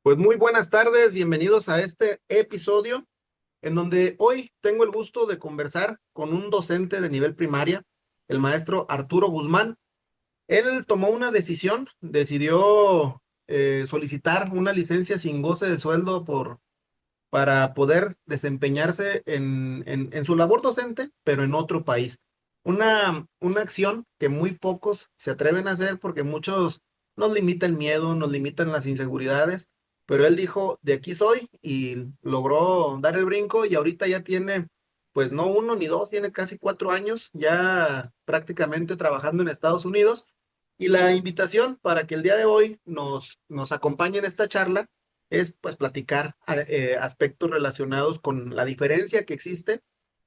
Pues muy buenas tardes, bienvenidos a este episodio en donde hoy tengo el gusto de conversar con un docente de nivel primaria, el maestro Arturo Guzmán. Él tomó una decisión, decidió solicitar una licencia sin goce de sueldo para poder desempeñarse en su labor docente, pero en otro país. Una acción que muy pocos se atreven a hacer porque muchos nos limita el miedo, nos limitan las inseguridades, pero él dijo, de aquí soy y logró dar el brinco y ahorita ya tiene, pues no uno ni dos, tiene casi 4 años ya prácticamente trabajando en Estados Unidos. Y la invitación para que el día de hoy nos acompañe en esta charla es pues platicar aspectos relacionados con la diferencia que existe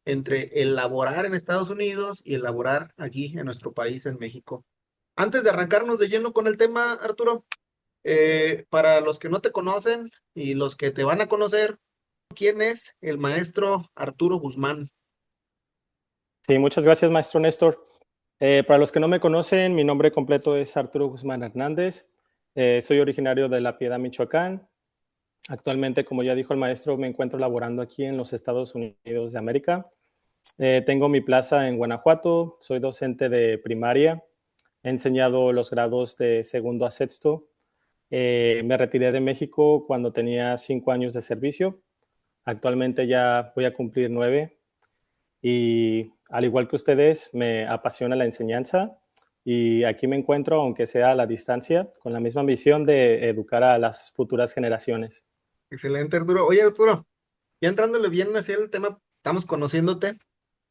entre el laborar en Estados Unidos y el laborar aquí en nuestro país, en México. Antes de arrancarnos de lleno con el tema, Arturo, para los que no te conocen y los que te van a conocer, ¿quién es el maestro Arturo Guzmán? Sí, muchas gracias, maestro Néstor. Para los que no me conocen, mi nombre completo es Arturo Guzmán Hernández. Soy originario de La Piedad, Michoacán. Actualmente, como ya dijo el maestro, me encuentro laborando aquí en los Estados Unidos de América. Tengo mi plaza en Guanajuato. Soy docente de primaria. He enseñado los grados de segundo a sexto. Me retiré de México cuando tenía 5 años de servicio. Actualmente ya voy a cumplir 9. Y al igual que ustedes, me apasiona la enseñanza y aquí me encuentro, aunque sea a la distancia, con la misma misión de educar a las futuras generaciones. Excelente, Arturo. Oye, Arturo, ya entrándole bien hacia el tema, estamos conociéndote.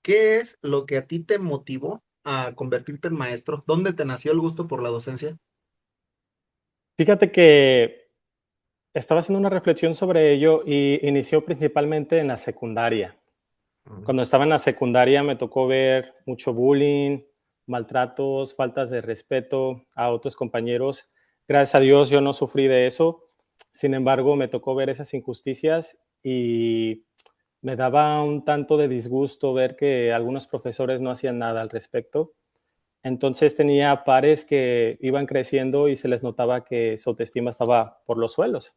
¿Qué es lo que a ti te motivó a convertirte en maestro? ¿Dónde te nació el gusto por la docencia? Fíjate que estaba haciendo una reflexión sobre ello y inició principalmente en la secundaria. Mm. Cuando estaba en la secundaria me tocó ver mucho bullying, maltratos, faltas de respeto a otros compañeros. Gracias a Dios yo no sufrí de eso. Sin embargo, me tocó ver esas injusticias y me daba un tanto de disgusto ver que algunos profesores no hacían nada al respecto. Entonces tenía pares que iban creciendo y se les notaba que su autoestima estaba por los suelos.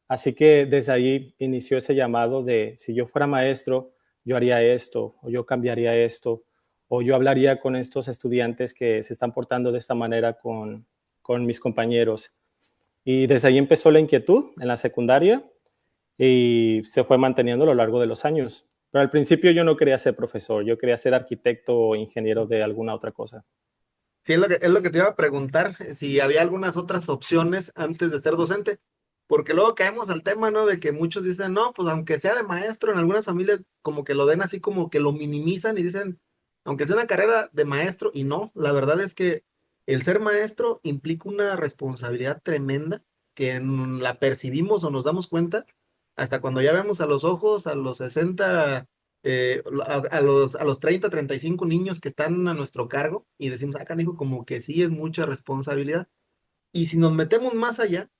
Así que desde ahí inició ese llamado de si yo fuera maestro, yo haría esto, o yo cambiaría esto, o yo hablaría con estos estudiantes que se están portando de esta manera con mis compañeros. Y desde ahí empezó la inquietud en la secundaria y se fue manteniendo a lo largo de los años. Pero al principio yo no quería ser profesor, yo quería ser arquitecto o ingeniero de alguna otra cosa. Sí, es lo que te iba a preguntar, si había algunas otras opciones antes de ser docente, porque luego caemos al tema, ¿no? De que muchos dicen, no, pues aunque sea de maestro, en algunas familias como que lo ven así como que lo minimizan y dicen, aunque sea una carrera de maestro, y no, la verdad es que el ser maestro implica una responsabilidad tremenda que la percibimos o nos damos cuenta hasta cuando ya vemos a los ojos a los 60 a los 30, 35 niños que están a nuestro cargo y decimos, ah, canijo, como que sí es mucha responsabilidad. Y si nos metemos más allá,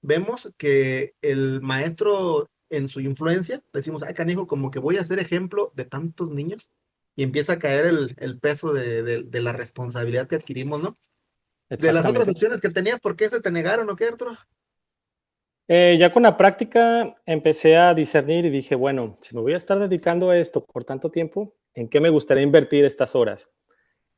vemos que el maestro en su influencia, decimos, ah, canijo, como que voy a ser ejemplo de tantos niños y empieza a caer el peso de la responsabilidad que adquirimos, ¿no? De las otras Exactamente. opciones que tenías, ¿por qué se te negaron o qué, Arturo? Ya con la práctica empecé a discernir y dije, bueno, si me voy a estar dedicando a esto por tanto tiempo, ¿en qué me gustaría invertir estas horas?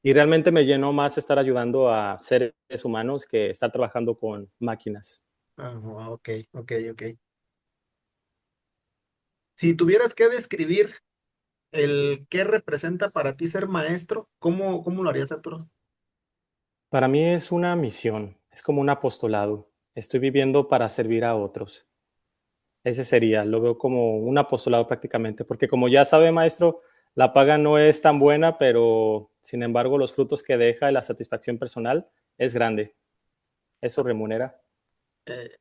Y realmente me llenó más estar ayudando a seres humanos que estar trabajando con máquinas. Ah, ok, ok, ok. Si tuvieras que describir el qué representa para ti ser maestro, ¿cómo lo harías, Arturo? Para mí es una misión, es como un apostolado. Estoy viviendo para servir a otros. Ese sería, lo veo como un apostolado prácticamente, porque como ya sabe, maestro, la paga no es tan buena, pero sin embargo los frutos que deja y la satisfacción personal es grande. Eso remunera. Eh,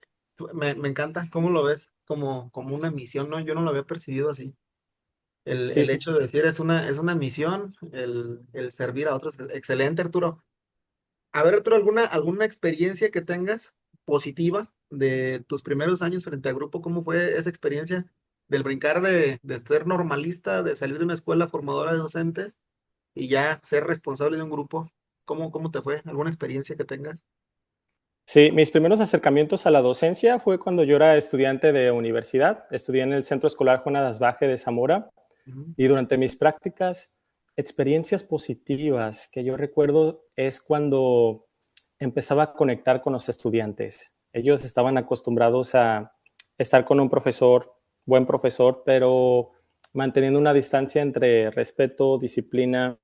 me encanta, ¿cómo lo ves? Como una misión, ¿no? Yo no lo había percibido así. El, Sí, el sí, hecho sí. de decir es una misión, el servir a otros. Excelente, Arturo. A ver, Arturo, ¿alguna experiencia que tengas positiva de tus primeros años frente al grupo? ¿Cómo fue esa experiencia del brincar de ser normalista, de salir de una escuela formadora de docentes y ya ser responsable de un grupo? ¿Cómo te fue? ¿Alguna experiencia que tengas? Sí, mis primeros acercamientos a la docencia fue cuando yo era estudiante de universidad. Estudié en el Centro Escolar Juana de Asbaje de Zamora Ujú. y durante mis prácticas, experiencias positivas que yo recuerdo es cuando empezaba a conectar con los estudiantes. Ellos estaban acostumbrados a estar con un profesor, buen profesor, pero manteniendo una distancia entre respeto, disciplina.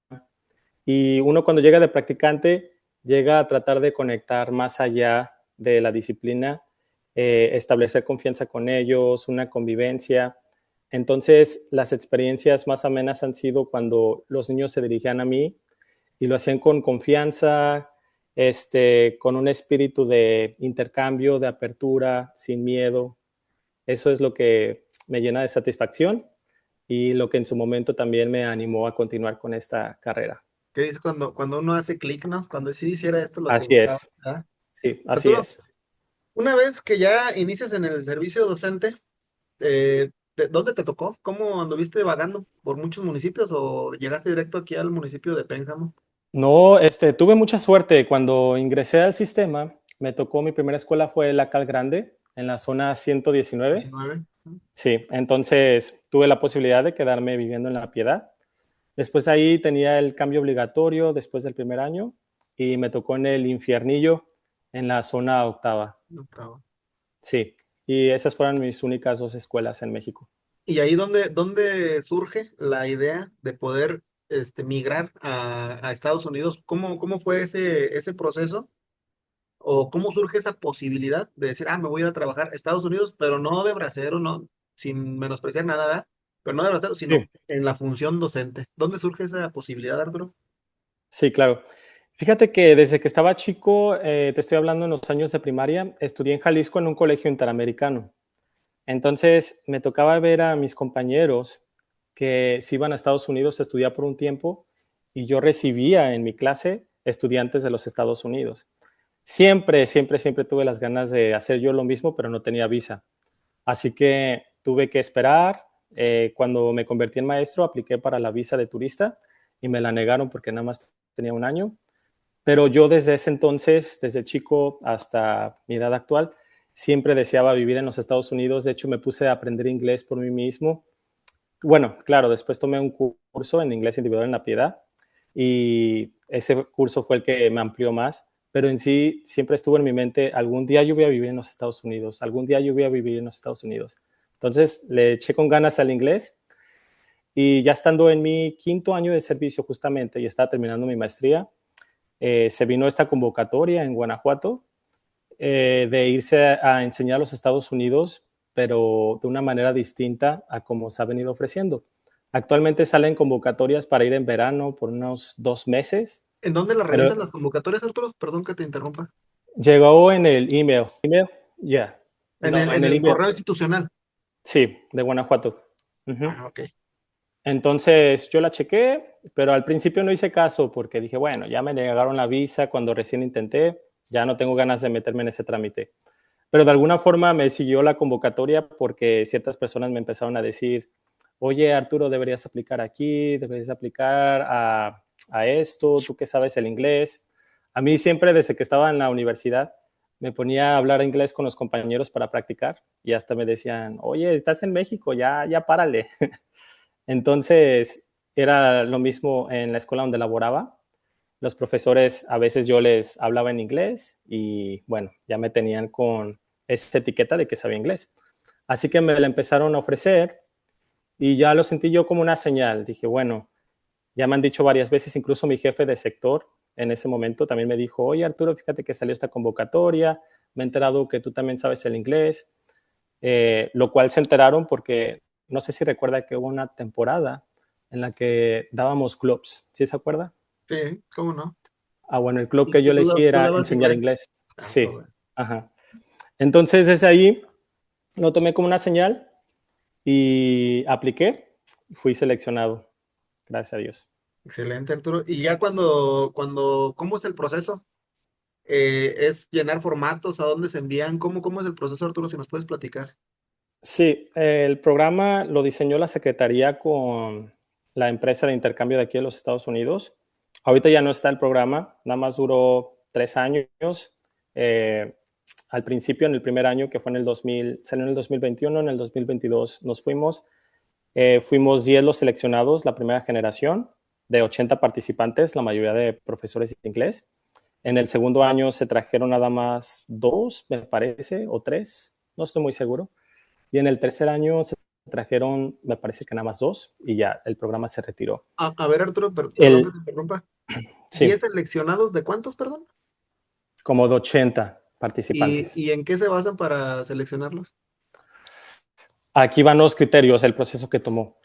Y uno cuando llega de practicante llega a tratar de conectar más allá de la disciplina, establecer confianza con ellos, una convivencia. Entonces, las experiencias más amenas han sido cuando los niños se dirigían a mí y lo hacían con confianza, con un espíritu de intercambio, de apertura, sin miedo. Eso es lo que me llena de satisfacción y lo que en su momento también me animó a continuar con esta carrera. ¿Qué dice cuando uno hace clic, ¿no? Cuando sí hiciera esto lo que Así buscaba, es, ¿verdad? sí, así Arturo, es. una vez que ya inicias en el servicio docente, ¿dónde te tocó? ¿Cómo anduviste vagando por muchos municipios o llegaste directo aquí al municipio de Pénjamo? No, tuve mucha suerte. Cuando ingresé al sistema, me tocó, mi primera escuela fue La Cal Grande, en la zona 119. 19. Sí, entonces tuve la posibilidad de quedarme viviendo en La Piedad. Después ahí tenía el cambio obligatorio después del primer año y me tocó en el Infiernillo, en la zona octava. No, bravo. Sí, y esas fueron mis únicas dos escuelas en México. Y ahí donde surge la idea de poder migrar a Estados Unidos. ¿Cómo fue ese proceso? ¿O cómo surge esa posibilidad de decir, me voy a ir a trabajar a Estados Unidos, pero no de bracero, no, sin menospreciar nada, ¿verdad? Pero no de bracero, sino Sí. en la función docente? ¿Dónde surge esa posibilidad, Arturo? Sí, claro. Fíjate que desde que estaba chico, te estoy hablando en los años de primaria, estudié en Jalisco en un colegio interamericano. Entonces me tocaba ver a mis compañeros que se iban a Estados Unidos a estudiar por un tiempo y yo recibía en mi clase estudiantes de los Estados Unidos. Siempre, siempre, siempre tuve las ganas de hacer yo lo mismo, pero no tenía visa. Así que tuve que esperar. Cuando me convertí en maestro, apliqué para la visa de turista y me la negaron porque nada más tenía un año. Pero yo desde ese entonces, desde chico hasta mi edad actual, siempre deseaba vivir en los Estados Unidos. De hecho, me puse a aprender inglés por mí mismo. Bueno, claro, después tomé un curso en inglés individual en La Piedad y ese curso fue el que me amplió más, pero en sí siempre estuvo en mi mente, algún día yo voy a vivir en los Estados Unidos, algún día yo voy a vivir en los Estados Unidos. Entonces le eché con ganas al inglés y ya estando en mi quinto año de servicio justamente y estaba terminando mi maestría, se vino esta convocatoria en Guanajuato de irse a enseñar a los Estados Unidos, pero de una manera distinta a como se ha venido ofreciendo. Actualmente salen convocatorias para ir en verano por unos 2 meses, ¿En dónde la pero realizan las convocatorias, Arturo? Perdón que te interrumpa. llegó en el email. ¿Email? Ya. Yeah. En el, No, en en el el email. correo institucional. Sí, de Guanajuato. Ujú. Ok. Entonces yo la chequé, pero al principio no hice caso porque dije, bueno, ya me negaron la visa cuando recién intenté, ya no tengo ganas de meterme en ese trámite. Pero de alguna forma me siguió la convocatoria porque ciertas personas me empezaron a decir, oye Arturo, deberías aplicar aquí, deberías aplicar a esto, tú que sabes el inglés. A mí siempre desde que estaba en la universidad me ponía a hablar inglés con los compañeros para practicar y hasta me decían, oye, estás en México, ya párale. Entonces era lo mismo en la escuela donde laboraba. Los profesores a veces yo les hablaba en inglés y bueno, ya me tenían con esa etiqueta de que sabía inglés. Así que me la empezaron a ofrecer y ya lo sentí yo como una señal. Dije, bueno, ya me han dicho varias veces, incluso mi jefe de sector en ese momento también me dijo, oye Arturo, fíjate que salió esta convocatoria, me he enterado que tú también sabes el inglés, lo cual se enteraron porque no sé si recuerda que hubo una temporada en la que dábamos clubs, ¿sí se acuerda? Sí, ¿cómo no? Bueno, el club que ¿Y yo tú, elegí tú era dabas enseñar inglés? inglés. Qué Sí, bueno. ajá. Entonces, desde ahí lo tomé como una señal y apliqué. Fui seleccionado, gracias a Dios. Excelente, Arturo. Y ya ¿cómo es el proceso? ¿Es llenar formatos? ¿A dónde se envían? ¿Cómo es el proceso, Arturo? Si nos puedes platicar. Sí, el programa lo diseñó la Secretaría con la empresa de intercambio de aquí de los Estados Unidos. Ahorita ya no está el programa, nada más duró 3 años, Al principio, en el primer año, que fue en el 2000, salió en el 2021, en el 2022 nos fuimos. Fuimos 10 los seleccionados, la primera generación, de 80 participantes, la mayoría de profesores de inglés. En el segundo año se trajeron nada más 2, me parece, o 3, no estoy muy seguro. Y en el tercer año se trajeron, me parece que nada más 2, y ya el programa se retiró. A ver, Arturo, perdón que El, te interrumpa. ¿10 sí, seleccionados de cuántos, perdón? como de 80 participantes. ¿Y en qué se basan para seleccionarlos? Aquí van los criterios, el proceso que tomó.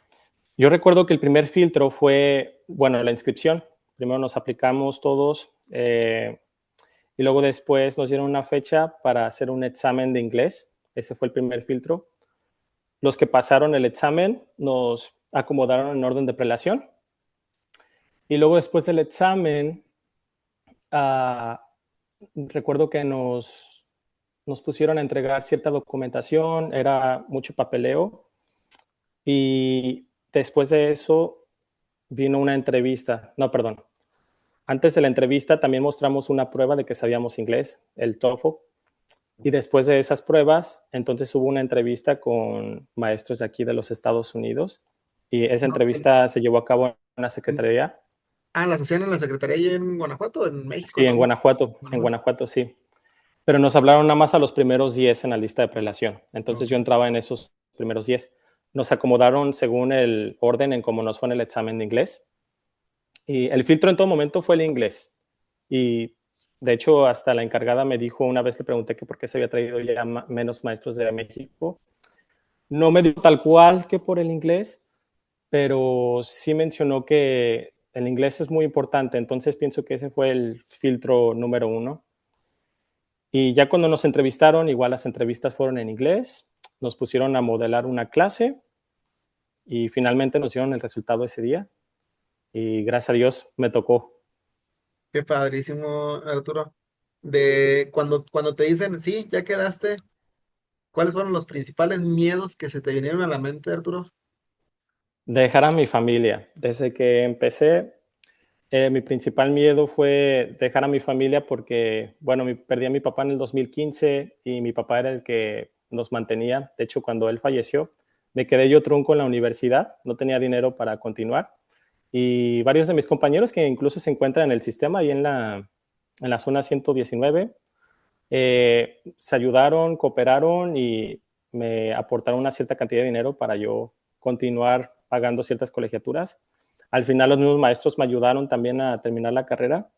Yo recuerdo que el primer filtro fue, bueno, la inscripción. Primero nos aplicamos todos y luego después nos dieron una fecha para hacer un examen de inglés. Ese fue el primer filtro. Los que pasaron el examen nos acomodaron en orden de prelación. Y luego después del examen, uh, recuerdo que nos pusieron a entregar cierta documentación, era mucho papeleo. Y después de eso vino una entrevista. No, perdón. Antes de la entrevista también mostramos una prueba de que sabíamos inglés, el TOEFL. Y después de esas pruebas, entonces hubo una entrevista con maestros de aquí de los Estados Unidos. Y esa No, entrevista se llevó a cabo en la en- secretaría. las hacían en la Secretaría y en Guanajuato, en México, Sí, ¿no? En Guanajuato. Guanajuato, sí. Pero nos hablaron nada más a los primeros 10 en la lista de prelación. Entonces Ok. yo entraba en esos primeros 10. Nos acomodaron según el orden en cómo nos fue en el examen de inglés. Y el filtro en todo momento fue el inglés. Y de hecho, hasta la encargada me dijo, una vez le pregunté que por qué se había traído ya menos maestros de México. No me dijo tal cual que por el inglés, pero sí mencionó que el inglés es muy importante. Entonces pienso que ese fue el filtro número 1. Y ya cuando nos entrevistaron, igual las entrevistas fueron en inglés, nos pusieron a modelar una clase y finalmente nos dieron el resultado ese día. Y gracias a Dios me tocó. Qué padrísimo, Arturo. De cuando te dicen, sí, ya quedaste, ¿cuáles fueron los principales miedos que se te vinieron a la mente, Arturo? Dejar a mi familia. Desde que empecé, mi principal miedo fue dejar a mi familia porque, bueno, perdí a mi papá en el 2015 y mi papá era el que nos mantenía. De hecho, cuando él falleció, me quedé yo trunco en la universidad, no tenía dinero para continuar. Y varios de mis compañeros que incluso se encuentran en el sistema ahí en la zona 119, se ayudaron, cooperaron y me aportaron una cierta cantidad de dinero para yo continuar pagando ciertas colegiaturas. Al final los mismos maestros me ayudaron también a terminar la carrera.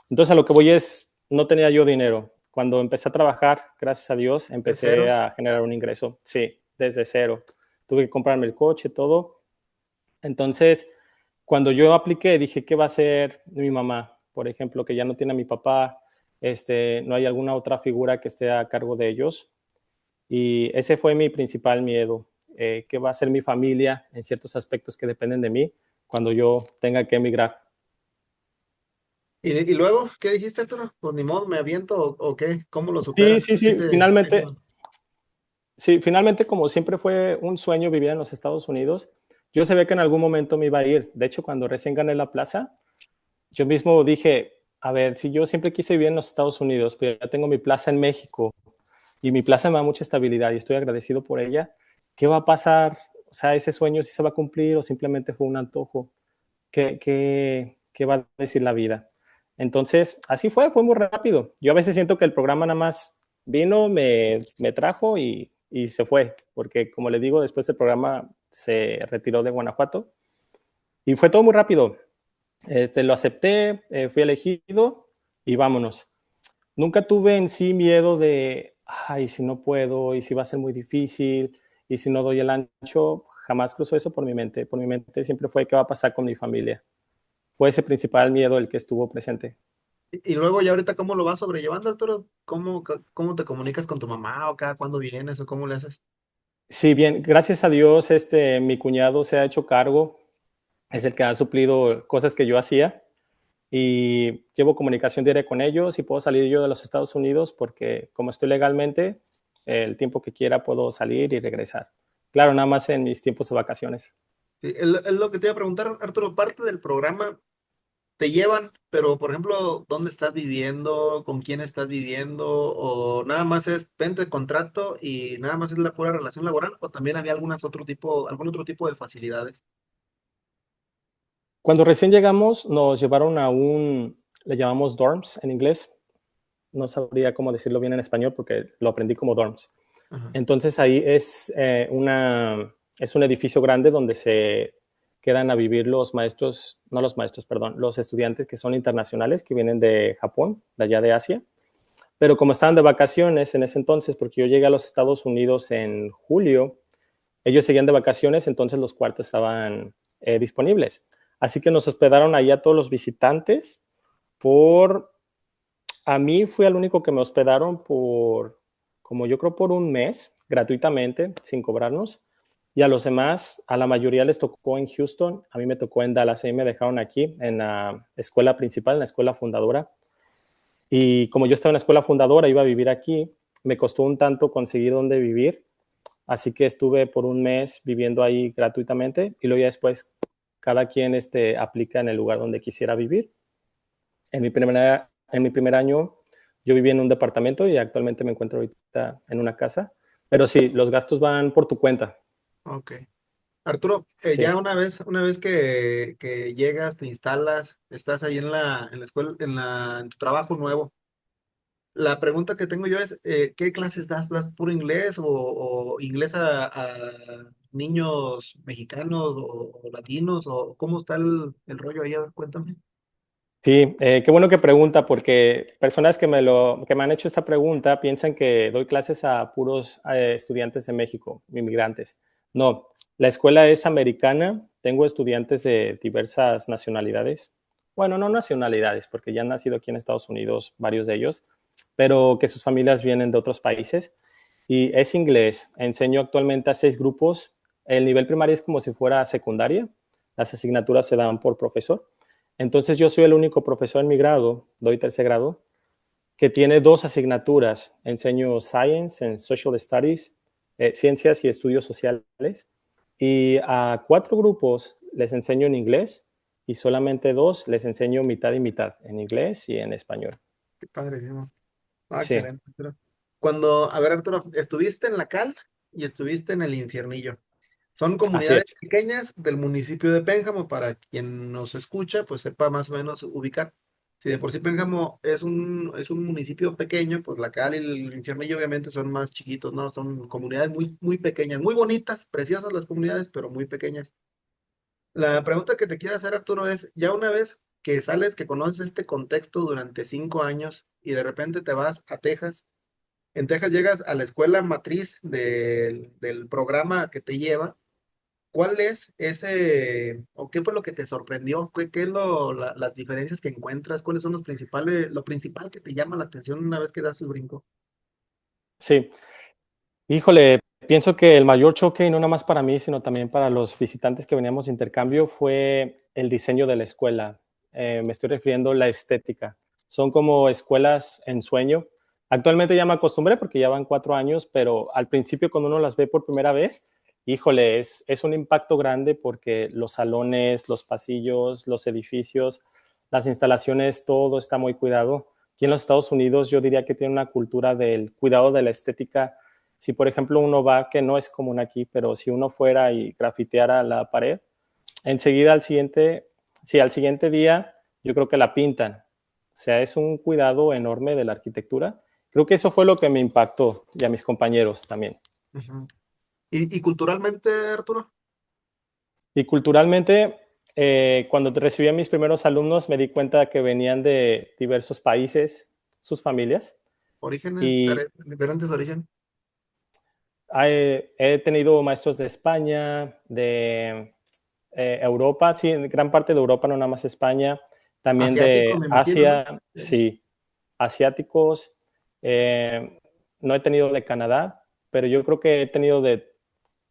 Entonces a lo que voy es, no tenía yo dinero. Cuando empecé a trabajar, gracias a Dios, De empecé ceros. a generar un ingreso. Sí, desde cero. Tuve que comprarme el coche, todo. Entonces, cuando yo apliqué, dije, ¿qué va a hacer mi mamá? Por ejemplo, que ya no tiene a mi papá, no hay alguna otra figura que esté a cargo de ellos. Y ese fue mi principal miedo. ¿Qué va a hacer mi familia en ciertos aspectos que dependen de mí cuando yo tenga que emigrar? ¿Y luego qué dijiste, Arturo? Pues ni modo, ¿me aviento o qué? ¿Cómo lo Sí, superas? sí, sí, Eso. finalmente, como siempre fue un sueño vivir en los Estados Unidos, yo sabía que en algún momento me iba a ir. De hecho, cuando recién gané la plaza, yo mismo dije, a ver, si yo siempre quise vivir en los Estados Unidos, pero ya tengo mi plaza en México y mi plaza me da mucha estabilidad y estoy agradecido por ella, ¿qué va a pasar? O sea, ese sueño sí se va a cumplir o simplemente fue un antojo. ¿Qué va a decir la vida? Entonces, así fue muy rápido. Yo a veces siento que el programa nada más vino, me trajo y se fue, porque como le digo, después el programa se retiró de Guanajuato y fue todo muy rápido. Lo acepté, fui elegido y vámonos. Nunca tuve en sí miedo de, ay, si no puedo, y si va a ser muy difícil, y si no doy el ancho, jamás cruzó eso por mi mente. Por mi mente siempre fue qué va a pasar con mi familia. Fue ese principal miedo el que estuvo presente. Y luego ya ahorita, ¿cómo lo vas sobrellevando, Arturo? ¿Cómo te comunicas con tu mamá o cada cuándo vienes o cómo le haces? Sí, bien, gracias a Dios, mi cuñado se ha hecho cargo, es el que ha suplido cosas que yo hacía y llevo comunicación diaria con ellos y puedo salir yo de los Estados Unidos porque como estoy legalmente, el tiempo que quiera puedo salir y regresar. Claro, nada más en mis tiempos de vacaciones. Sí, es lo que te iba a preguntar, Arturo, parte del programa. te llevan, pero por ejemplo, ¿dónde estás viviendo? ¿Con quién estás viviendo? ¿O nada más es vente de contrato y nada más es la pura relación laboral? ¿O también había algún otro tipo de facilidades? Cuando recién llegamos, nos llevaron a le llamamos dorms en inglés. No sabría cómo decirlo bien en español porque lo aprendí como dorms. Ajá. Entonces ahí es un edificio grande donde se quedan a vivir los maestros, no los maestros, perdón, los estudiantes que son internacionales, que vienen de Japón, de allá de Asia. Pero como estaban de vacaciones en ese entonces, porque yo llegué a los Estados Unidos en julio, ellos seguían de vacaciones, entonces los cuartos estaban disponibles. Así que nos hospedaron allá todos los visitantes por a mí fui el único que me hospedaron como yo creo, por un mes, gratuitamente, sin cobrarnos. Y a los demás, a la mayoría les tocó en Houston, a mí me tocó en Dallas, y me dejaron aquí en la escuela principal, en la escuela fundadora. Y como yo estaba en la escuela fundadora, iba a vivir aquí, me costó un tanto conseguir dónde vivir, así que estuve por un mes viviendo ahí gratuitamente y luego ya después cada quien aplica en el lugar donde quisiera vivir. En mi primer año yo viví en un departamento y actualmente me encuentro ahorita en una casa. Pero sí, los gastos van por tu cuenta. Ok. Arturo, Sí. ya una vez que llegas, te instalas, estás ahí en la escuela, en tu trabajo nuevo. La pregunta que tengo yo es, ¿qué clases das? ¿Das puro inglés o inglés a niños mexicanos o latinos? ¿O cómo está el rollo ahí? A ver, cuéntame. Sí, qué bueno que pregunta, porque personas que me han hecho esta pregunta piensan que doy clases a puros estudiantes de México, inmigrantes. No, la escuela es americana, tengo estudiantes de diversas nacionalidades. Bueno, no nacionalidades, porque ya han nacido aquí en Estados Unidos varios de ellos, pero que sus familias vienen de otros países. Y es inglés. Enseño actualmente a 6 grupos. El nivel primario es como si fuera secundaria. Las asignaturas se dan por profesor. Entonces yo soy el único profesor en mi grado, doy tercer grado, que tiene 2 asignaturas. Enseño Science and Social Studies, Ciencias y Estudios Sociales. Y a 4 grupos les enseño en inglés y solamente 2 les enseño mitad y mitad, en inglés y en español. Qué padrísimo. Ah, Sí, excelente, Arturo. A ver, Arturo, estuviste en la Cal y estuviste en el Infiernillo. Son así comunidades es. pequeñas del municipio de Pénjamo, para quien nos escucha, pues sepa más o menos ubicar. Si de por sí Pénjamo es un municipio pequeño, pues la Cal y el Infiernillo obviamente son más chiquitos, ¿no? Son comunidades muy, muy pequeñas, muy bonitas, preciosas las comunidades, pero muy pequeñas. La pregunta que te quiero hacer, Arturo, es, ya una vez que sales, que conoces este contexto durante 5 años y de repente te vas a Texas, en Texas llegas a la escuela matriz del programa que te lleva. ¿Cuál es o qué fue lo que te sorprendió? ¿Qué es las diferencias que encuentras? ¿Cuáles son lo principal que te llama la atención una vez que das el brinco? Sí, híjole, pienso que el mayor choque, y no nada más para mí, sino también para los visitantes que veníamos de intercambio, fue el diseño de la escuela. Me estoy refiriendo a la estética. Son como escuelas en sueño. Actualmente ya me acostumbré porque ya van 4 años, pero al principio cuando uno las ve por primera vez, híjole, es un impacto grande porque los salones, los pasillos, los edificios, las instalaciones, todo está muy cuidado. Aquí en los Estados Unidos yo diría que tiene una cultura del cuidado de la estética. Si, por ejemplo, uno va, que no es común aquí, pero si uno fuera y grafiteara la pared, enseguida al siguiente día, yo creo que la pintan. O sea, es un cuidado enorme de la arquitectura. Creo que eso fue lo que me impactó y a mis compañeros también. Ujú. ¿Y culturalmente, Arturo? Y culturalmente, cuando recibí a mis primeros alumnos, me di cuenta que venían de diversos países, sus familias, Orígenes, y diferentes orígenes. he tenido maestros de España, de Europa, sí, en gran parte de Europa, no nada más España, también Asiático, de me imagino, ¿no? Asia, Sí. sí, asiáticos. eh, no he tenido de Canadá, pero yo creo que he tenido de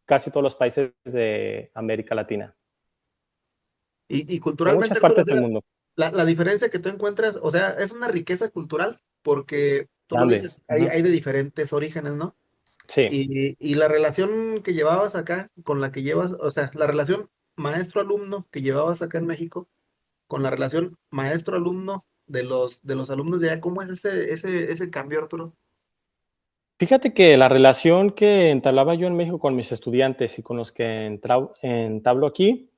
casi todos los países de América Latina, Y de culturalmente, muchas Arturo, partes o del sea, mundo. la diferencia que tú encuentras, o sea, es una riqueza cultural, porque tú lo Grande. dices, hay, Ujú. hay de diferentes orígenes, ¿no? Sí, Y la relación que llevabas acá con la que llevas, o sea, la relación maestro-alumno que llevabas acá en México, con la relación maestro-alumno de los alumnos de allá? ¿Cómo es ese cambio, Arturo? Fíjate que la relación que entablaba yo en México con mis estudiantes y con los que entablo aquí,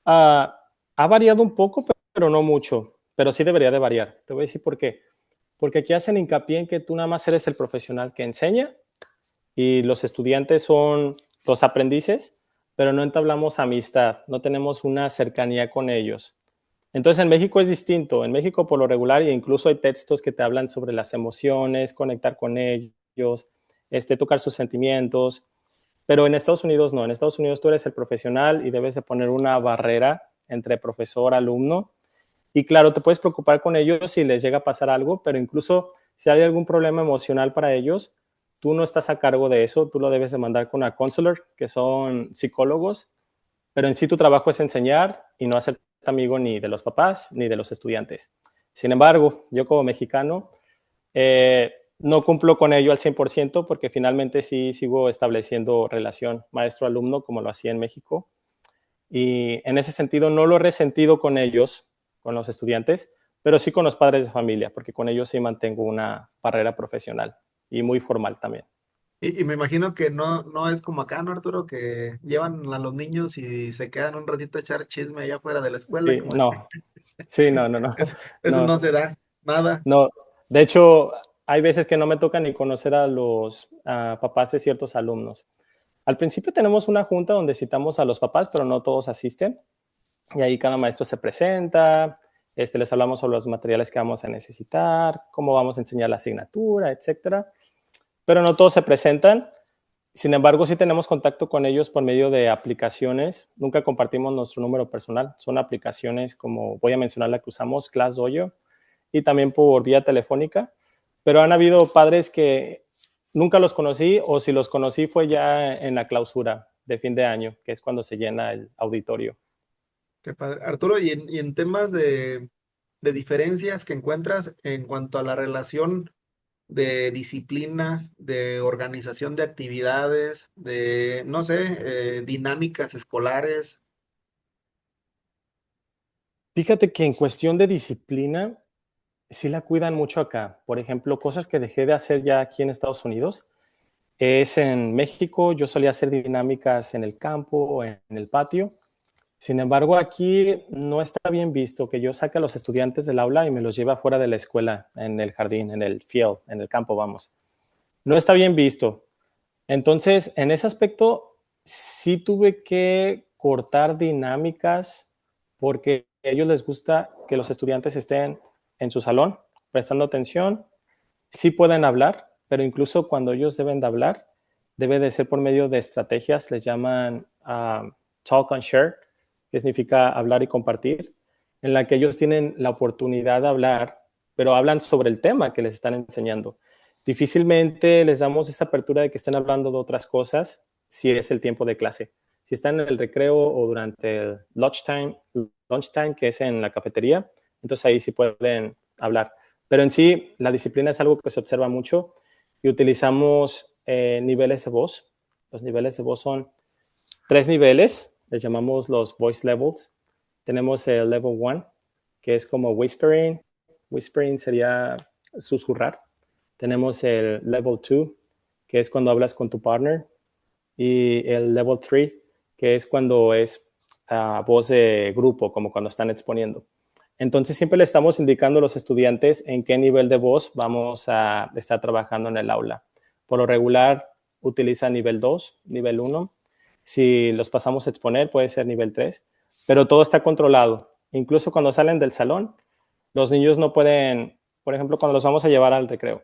ah, ha variado un poco, pero no mucho, pero sí debería de variar. Te voy a decir por qué. Porque aquí hacen hincapié en que tú nada más eres el profesional que enseña y los estudiantes son los aprendices, pero no entablamos amistad, no tenemos una cercanía con ellos. Entonces en México es distinto. En México por lo regular e incluso hay textos que te hablan sobre las emociones, conectar con ellos, tocar sus sentimientos, pero en Estados Unidos no. En Estados Unidos tú eres el profesional y debes de poner una barrera entre profesor, alumno. Y claro, te puedes preocupar con ellos si les llega a pasar algo, pero incluso si hay algún problema emocional para ellos, tú no estás a cargo de eso, tú lo debes de mandar con una counselor, que son psicólogos, pero en sí tu trabajo es enseñar y no hacerte amigo ni de los papás ni de los estudiantes. Sin embargo, yo como mexicano no cumplo con ello al 100% porque finalmente sí sigo estableciendo relación maestro-alumno como lo hacía en México. Y en ese sentido no lo he resentido con ellos, con los estudiantes, pero sí con los padres de familia, porque con ellos sí mantengo una barrera profesional y muy formal también. Y me imagino que no es como acá, ¿no, Arturo? Que llevan a los niños y se quedan un ratito a echar chisme allá afuera de la escuela. Sí, no, sí, no, no, no, Eso no, no se da, nada. no. De hecho, hay veces que no me toca ni conocer a los papás de ciertos alumnos. Al principio tenemos una junta donde citamos a los papás, pero no todos asisten. Y ahí cada maestro se presenta, les hablamos sobre los materiales que vamos a necesitar, cómo vamos a enseñar la asignatura, etcétera. Pero no todos se presentan. Sin embargo, sí tenemos contacto con ellos por medio de aplicaciones. Nunca compartimos nuestro número personal. Son aplicaciones como, voy a mencionar la que usamos, ClassDojo, y también por vía telefónica. Pero han habido padres que nunca los conocí o si los conocí fue ya en la clausura de fin de año, que es cuando se llena el auditorio. Qué padre. Arturo, y en temas de diferencias que encuentras en cuanto a la relación de disciplina, de organización de actividades, de, no sé, dinámicas escolares. Fíjate que en cuestión de disciplina, sí la cuidan mucho acá. Por ejemplo, cosas que dejé de hacer ya aquí en Estados Unidos. Es en México, yo solía hacer dinámicas en el campo o en el patio. Sin embargo, aquí no está bien visto que yo saque a los estudiantes del aula y me los lleve afuera de la escuela, en el jardín, en el field, en el campo, vamos. No está bien visto. Entonces, en ese aspecto, sí tuve que cortar dinámicas porque a ellos les gusta que los estudiantes estén en su salón, prestando atención. Sí pueden hablar, pero incluso cuando ellos deben de hablar, debe de ser por medio de estrategias, les llaman talk and share, que significa hablar y compartir, en la que ellos tienen la oportunidad de hablar, pero hablan sobre el tema que les están enseñando. Difícilmente les damos esa apertura de que estén hablando de otras cosas si es el tiempo de clase. Si están en el recreo o durante el lunchtime, que es en la cafetería, entonces ahí sí pueden hablar. Pero en sí, la disciplina es algo que se observa mucho y utilizamos niveles de voz. Los niveles de voz son 3 niveles, les llamamos los voice levels. Tenemos el level 1, que es como whispering. Whispering sería susurrar. Tenemos el level 2, que es cuando hablas con tu partner. Y el level 3, que es cuando es voz de grupo, como cuando están exponiendo. Entonces siempre le estamos indicando a los estudiantes en qué nivel de voz vamos a estar trabajando en el aula. Por lo regular utiliza nivel 2, nivel 1. Si los pasamos a exponer puede ser nivel 3, pero todo está controlado. Incluso cuando salen del salón, los niños no pueden, por ejemplo, cuando los vamos a llevar al recreo,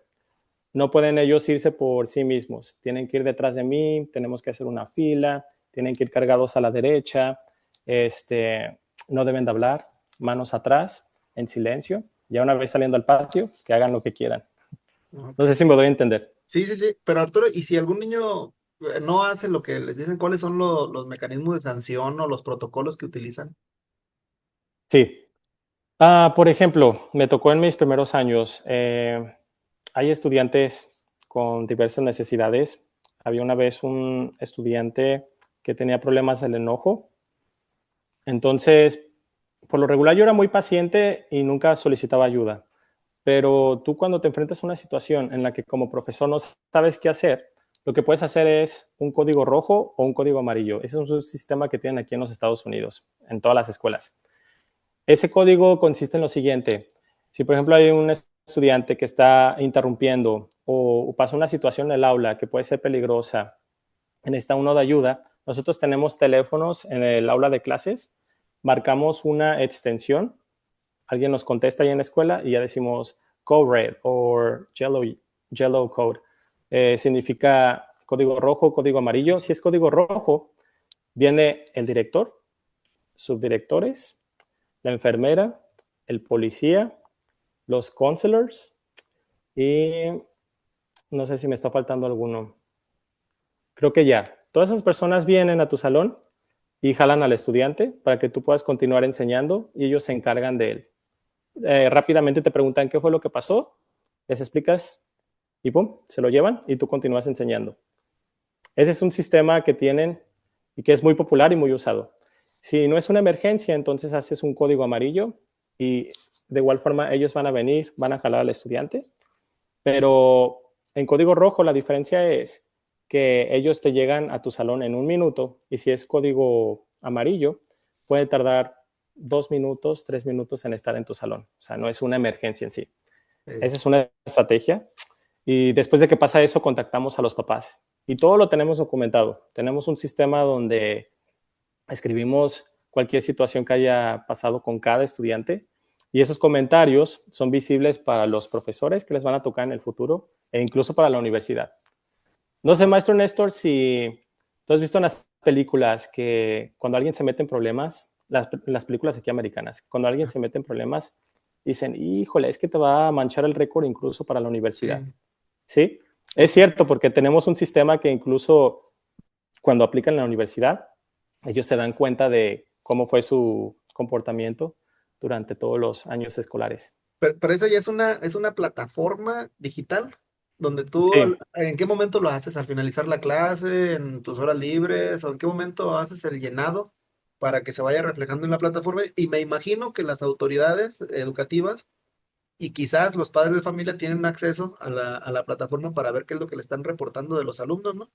no pueden ellos irse por sí mismos. Tienen que ir detrás de mí, tenemos que hacer una fila, tienen que ir cargados a la derecha, no deben de hablar, manos atrás, en silencio. Ya una vez saliendo al patio, que hagan lo que quieran. No Ok. sé si me doy a entender. Sí, sí, sí. Pero Arturo, ¿y si algún niño no hace lo que les dicen, cuáles son los mecanismos de sanción o los protocolos que utilizan? Sí. Por ejemplo, me tocó en mis primeros años, hay estudiantes con diversas necesidades. Había una vez un estudiante que tenía problemas del enojo. Entonces, Por lo regular yo era muy paciente y nunca solicitaba ayuda. Pero tú cuando te enfrentas a una situación en la que como profesor no sabes qué hacer, lo que puedes hacer es un código rojo o un código amarillo. Ese es un sistema que tienen aquí en los Estados Unidos, en todas las escuelas. Ese código consiste en lo siguiente. Si, por ejemplo, hay un estudiante que está interrumpiendo o pasa una situación en el aula que puede ser peligrosa, necesita uno de ayuda, nosotros tenemos teléfonos en el aula de clases, marcamos una extensión, alguien nos contesta ahí en la escuela y ya decimos code red o yellow code. Significa código rojo, código amarillo. Si es código rojo, viene el director, subdirectores, la enfermera, el policía, los counselors y no sé si me está faltando alguno. Creo que ya. Todas esas personas vienen a tu salón y jalan al estudiante para que tú puedas continuar enseñando y ellos se encargan de él. Rápidamente te preguntan qué fue lo que pasó, les explicas y pum, se lo llevan y tú continúas enseñando. Ese es un sistema que tienen y que es muy popular y muy usado. Si no es una emergencia, entonces haces un código amarillo y de igual forma ellos van a venir, van a jalar al estudiante, pero en código rojo la diferencia es que ellos te llegan a tu salón en 1 minuto y si es código amarillo, puede tardar 2 minutos, 3 minutos en estar en tu salón. O sea, no es una emergencia en sí. Esa es una estrategia. Y después de que pasa eso, contactamos a los papás. Y todo lo tenemos documentado. Tenemos un sistema donde escribimos cualquier situación que haya pasado con cada estudiante y esos comentarios son visibles para los profesores que les van a tocar en el futuro e incluso para la universidad. No sé, maestro Néstor, si tú has visto en las películas que cuando alguien se mete en problemas, las películas aquí americanas, cuando alguien se mete en problemas, dicen, híjole, es que te va a manchar el récord incluso para la universidad. Sí, ¿Sí? sí, Es sí. cierto, porque tenemos un sistema que incluso cuando aplican en la universidad, ellos se dan cuenta de cómo fue su comportamiento durante todos los años escolares. Pero esa ya es una plataforma digital donde tú, Sí, ¿en qué momento lo haces? ¿Al finalizar la clase, en tus horas libres, o en qué momento haces el llenado para que se vaya reflejando en la plataforma? Y me imagino que las autoridades educativas y quizás los padres de familia tienen acceso a la plataforma para ver qué es lo que le están reportando de los alumnos, ¿no?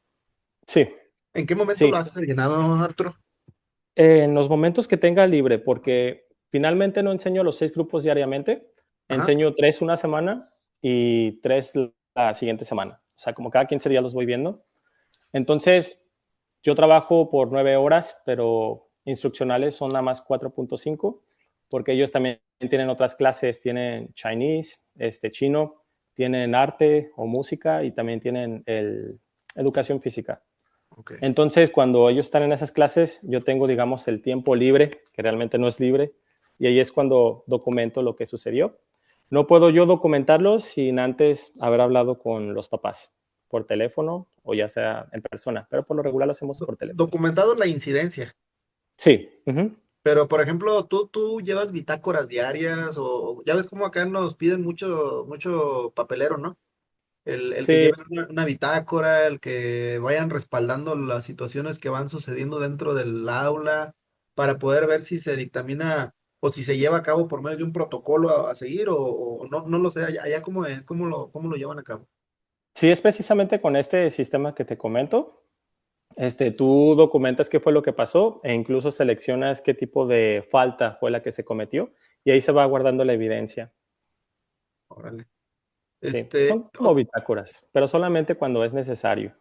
sí, ¿En qué momento sí. lo haces el llenado, Arturo? En los momentos que tenga libre, porque finalmente no enseño los 6 grupos diariamente, Ajá, enseño 3 una semana y 3 la siguiente semana. O sea, como cada 15 días los voy viendo. Entonces, yo trabajo por 9 horas, pero instruccionales son nada más 4.5, porque ellos también tienen otras clases, tienen Chinese, chino, tienen arte o música y también tienen educación física. ok. Entonces, cuando ellos están en esas clases, yo tengo, digamos, el tiempo libre, que realmente no es libre, y ahí es cuando documento lo que sucedió. No puedo yo documentarlo sin antes haber hablado con los papás por teléfono o ya sea en persona, pero por lo regular lo hacemos por teléfono. Documentado la incidencia. Sí, ujú, Pero, por ejemplo, tú llevas bitácoras diarias o ya ves cómo acá nos piden mucho, mucho papelero, ¿no? El que sí, lleven una bitácora, el que vayan respaldando las situaciones que van sucediendo dentro del aula para poder ver si se dictamina o si se lleva a cabo por medio de un protocolo a seguir o no, no lo sé, allá cómo es, cómo lo llevan a cabo. sí es precisamente con este sistema que te comento. Tú documentas qué fue lo que pasó e incluso seleccionas qué tipo de falta fue la que se cometió y ahí se va guardando la evidencia. Órale. Sí, son como bitácoras, pero solamente cuando es necesario.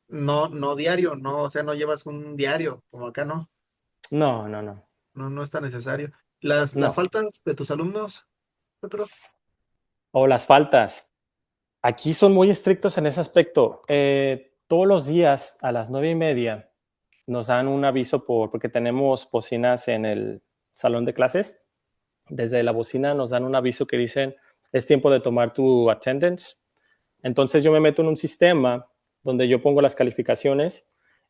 No, no diario, no, o sea, no llevas un diario, como acá no, No, no, no, no, no está necesario. Las no. faltas de tus alumnos, Petro. O las faltas. Aquí son muy estrictos en ese aspecto. Todos los días a las 9:30 nos dan un aviso porque tenemos bocinas en el salón de clases. Desde la bocina nos dan un aviso que dicen, es tiempo de tomar tu attendance. Entonces yo me meto en un sistema donde yo pongo las calificaciones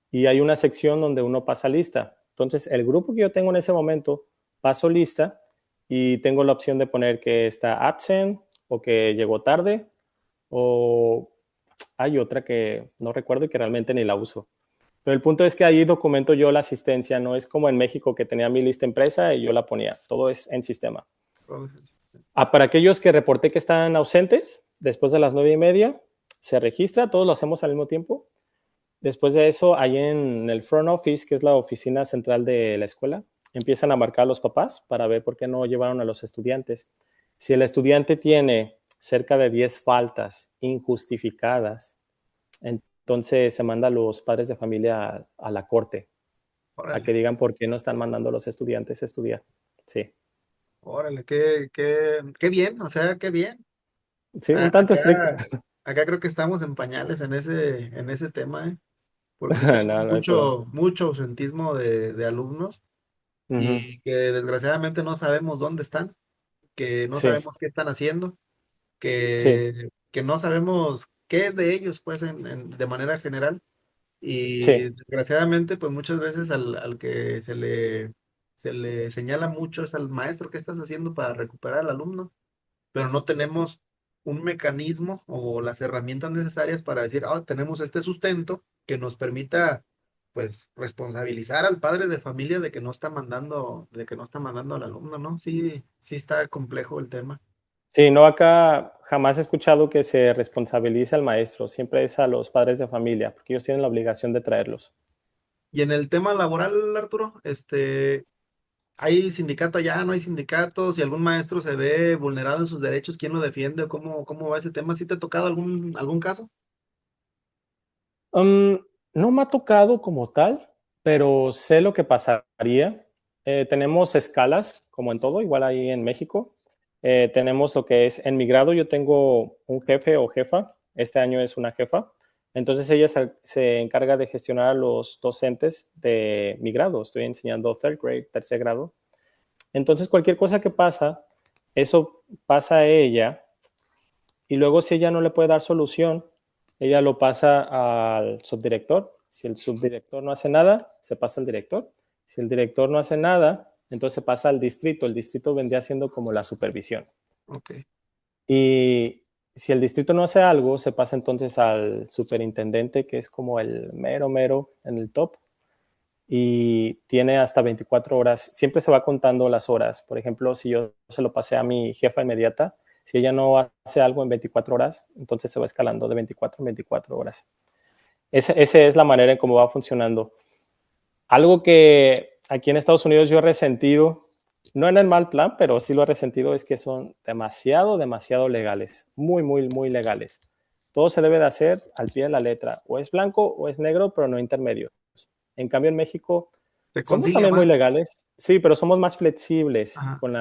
y hay una sección donde uno pasa lista. Entonces el grupo que yo tengo en ese momento paso lista y tengo la opción de poner que está absent o que llegó tarde o hay otra que no recuerdo y que realmente ni la uso. Pero el punto es que ahí documento yo la asistencia, no es como en México que tenía mi lista impresa y yo la ponía, todo es en sistema. Para aquellos que reporté que están ausentes, después de las 9:30, se registra, todos lo hacemos al mismo tiempo. Después de eso, ahí en el front office, que es la oficina central de la escuela, empiezan a marcar a los papás para ver por qué no llevaron a los estudiantes. Si el estudiante tiene cerca de 10 faltas injustificadas, entonces se manda a los padres de familia a la corte a que Órale, digan por qué no están mandando a los estudiantes a estudiar. Sí, órale, qué bien, o sea, qué bien. sí, un tanto estricto. Acá creo que estamos en pañales en ese tema, ¿eh? Porque tenemos No, no hay problema. mucho ausentismo de alumnos Ujú. y que desgraciadamente no sabemos dónde están, que no Sí, sabemos qué están haciendo, sí, que no sabemos qué es de ellos, pues, de manera general. sí, Y desgraciadamente, pues muchas veces al que se le señala mucho es al maestro qué estás haciendo para recuperar al alumno, pero no tenemos un mecanismo o las herramientas necesarias para decir, ah, tenemos este sustento que nos permita, pues, responsabilizar al padre de familia de que no está mandando al alumno, ¿no? Sí, sí está complejo el tema. sí, no, acá jamás he escuchado que se responsabilice al maestro, siempre es a los padres de familia, porque ellos tienen la obligación de traerlos. Y en el tema laboral, Arturo, ¿hay sindicato allá? ¿No hay sindicato? Si algún maestro se ve vulnerado en sus derechos, ¿quién lo defiende? ¿O cómo va ese tema? ¿Sí te ha tocado algún caso? Mm, no me ha tocado como tal, pero sé lo que pasaría. Tenemos escalas, como en todo, igual ahí en México. Tenemos lo que es en mi grado, yo tengo un jefe o jefa, este año es una jefa, entonces ella se encarga de gestionar a los docentes de mi grado, estoy enseñando third grade, tercer grado. Entonces cualquier cosa que pasa, eso pasa a ella y luego si ella no le puede dar solución, ella lo pasa al subdirector. Si el subdirector no hace nada, se pasa al director. Si el director no hace nada, entonces se pasa al distrito. El distrito vendría siendo como la supervisión. Ok, Y si el distrito no hace algo, se pasa entonces al superintendente, que es como el mero, mero en el top. Y tiene hasta 24 horas. Siempre se va contando las horas. Por ejemplo, si yo se lo pasé a mi jefa inmediata, si ella no hace algo en 24 horas, entonces se va escalando de 24 en 24 horas. Esa es la manera en cómo va funcionando. Algo que aquí en Estados Unidos yo he resentido, no en el mal plan, pero sí lo he resentido, es que son demasiado, demasiado legales. Muy, muy, muy legales. Todo se debe de hacer al pie de la letra. O es blanco o es negro, pero no intermedio. En cambio, en México ¿se somos concilia también muy más? legales, sí, pero somos más flexibles Ajá, con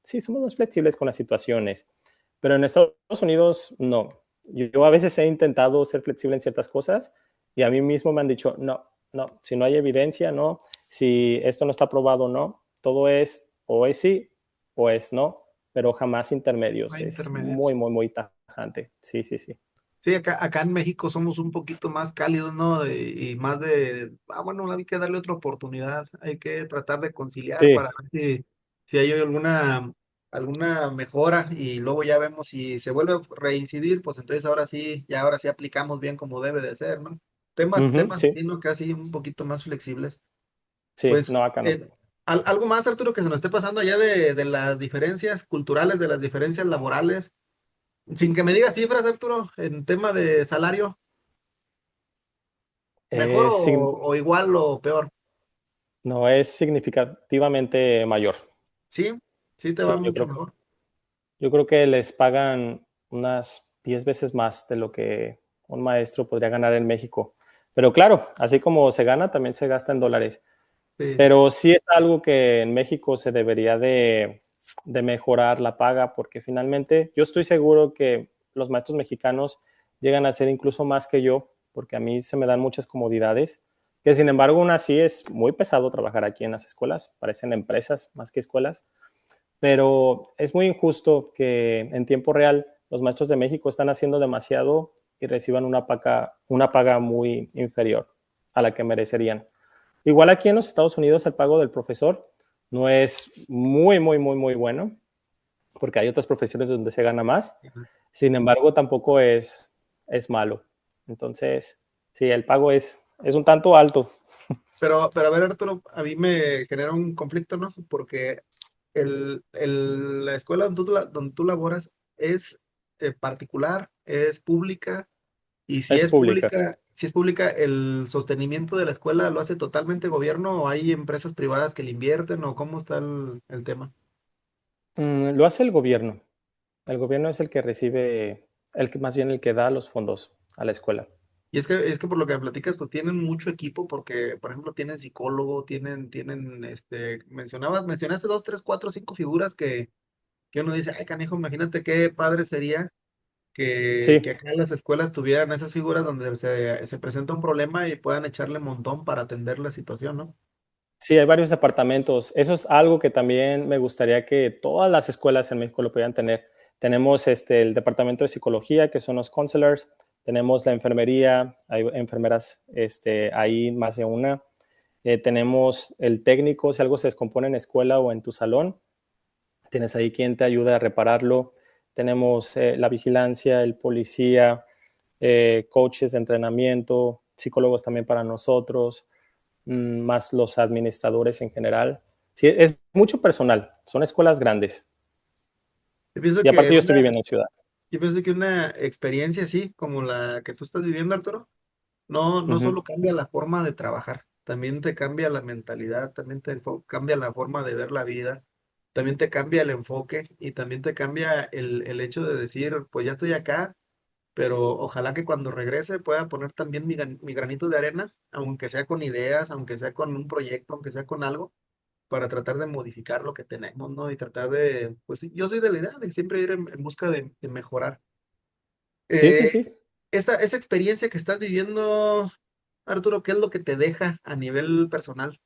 sí, somos más flexibles con las situaciones. Pero en Estados Unidos, no. Yo a veces he intentado ser flexible en ciertas cosas y a mí mismo me han dicho, no, no, si no hay evidencia, no, si esto no está probado, no, todo es o es sí o es no, pero jamás no intermedios. hay Es intermedios. muy, muy, muy tajante. Sí, sí, sí. Sí, acá en México somos un poquito más cálidos, ¿no? Y más bueno, hay que darle otra oportunidad, hay que tratar de conciliar Sí. para ver si hay alguna mejora y luego ya vemos si se vuelve a reincidir, pues entonces ahora sí aplicamos bien como debe de ser, ¿no? Ujú, Temas sí, así, ¿no? Casi un poquito más flexibles. sí, Pues, no, acá no. algo más, Arturo, que se nos esté pasando allá de las diferencias culturales, de las diferencias laborales, sin que me digas cifras, Arturo, en tema de salario. ¿Mejor Sí, o igual o peor? no, es significativamente mayor. Sí, sí te Sí, va mucho mejor. yo creo que les pagan unas 10 veces más de lo que un maestro podría ganar en México. Pero claro, así como se gana, también se gasta en dólares. Sí, Pero sí es algo que en México se debería de mejorar la paga, porque finalmente yo estoy seguro que los maestros mexicanos llegan a ser incluso más que yo, porque a mí se me dan muchas comodidades, que sin embargo aún así es muy pesado trabajar aquí en las escuelas, parecen empresas más que escuelas, pero es muy injusto que en tiempo real los maestros de México están haciendo demasiado y reciban una paga muy inferior a la que merecerían. Igual aquí en los Estados Unidos el pago del profesor no es muy, muy, muy, muy bueno, porque hay otras profesiones donde se gana más. Sin embargo, tampoco es malo. Entonces, sí, el pago es un tanto alto. Pero a ver, Arturo, a mí me genera un conflicto, ¿no? Porque la escuela donde tú laboras es particular, es pública, y Es pública. si es pública, ¿el sostenimiento de la escuela lo hace totalmente gobierno o hay empresas privadas que le invierten o cómo está el tema? Lo hace el gobierno. El gobierno es el que recibe, más bien el que da los fondos a la escuela. Y es que por lo que me platicas, pues tienen mucho equipo porque, por ejemplo, tienen psicólogo, mencionaste dos, tres, cuatro, cinco figuras que uno dice, ay, canijo, imagínate qué padre sería que Sí, acá en las escuelas tuvieran esas figuras donde se presenta un problema y puedan echarle montón para atender la situación, ¿no? sí, hay varios departamentos. Eso es algo que también me gustaría que todas las escuelas en México lo pudieran tener. Tenemos el departamento de psicología, que son los counselors. Tenemos la enfermería, hay enfermeras ahí más de una. Tenemos el técnico, si algo se descompone en escuela o en tu salón, tienes ahí quien te ayuda a repararlo. Tenemos la vigilancia, el policía, coaches de entrenamiento, psicólogos también para nosotros, más los administradores en general. Sí, es mucho personal, son escuelas grandes. Yo pienso Y aparte que yo estoy viviendo en ciudad. yo pienso que una experiencia así como la que tú estás viviendo, Arturo, no Ujú. solo cambia la forma de trabajar, también te cambia la mentalidad, también cambia la forma de ver la vida, también te cambia el enfoque y también te cambia el hecho de decir, pues ya estoy acá, pero ojalá que cuando regrese pueda poner también mi granito de arena, aunque sea con ideas, aunque sea con un proyecto, aunque sea con algo, para tratar de modificar lo que tenemos, ¿no? Y tratar de, pues sí, yo soy de la idea de siempre ir en busca de mejorar. Sí, sí, Eh, sí. esa experiencia que estás viviendo, Arturo, ¿qué es lo que te deja a nivel personal?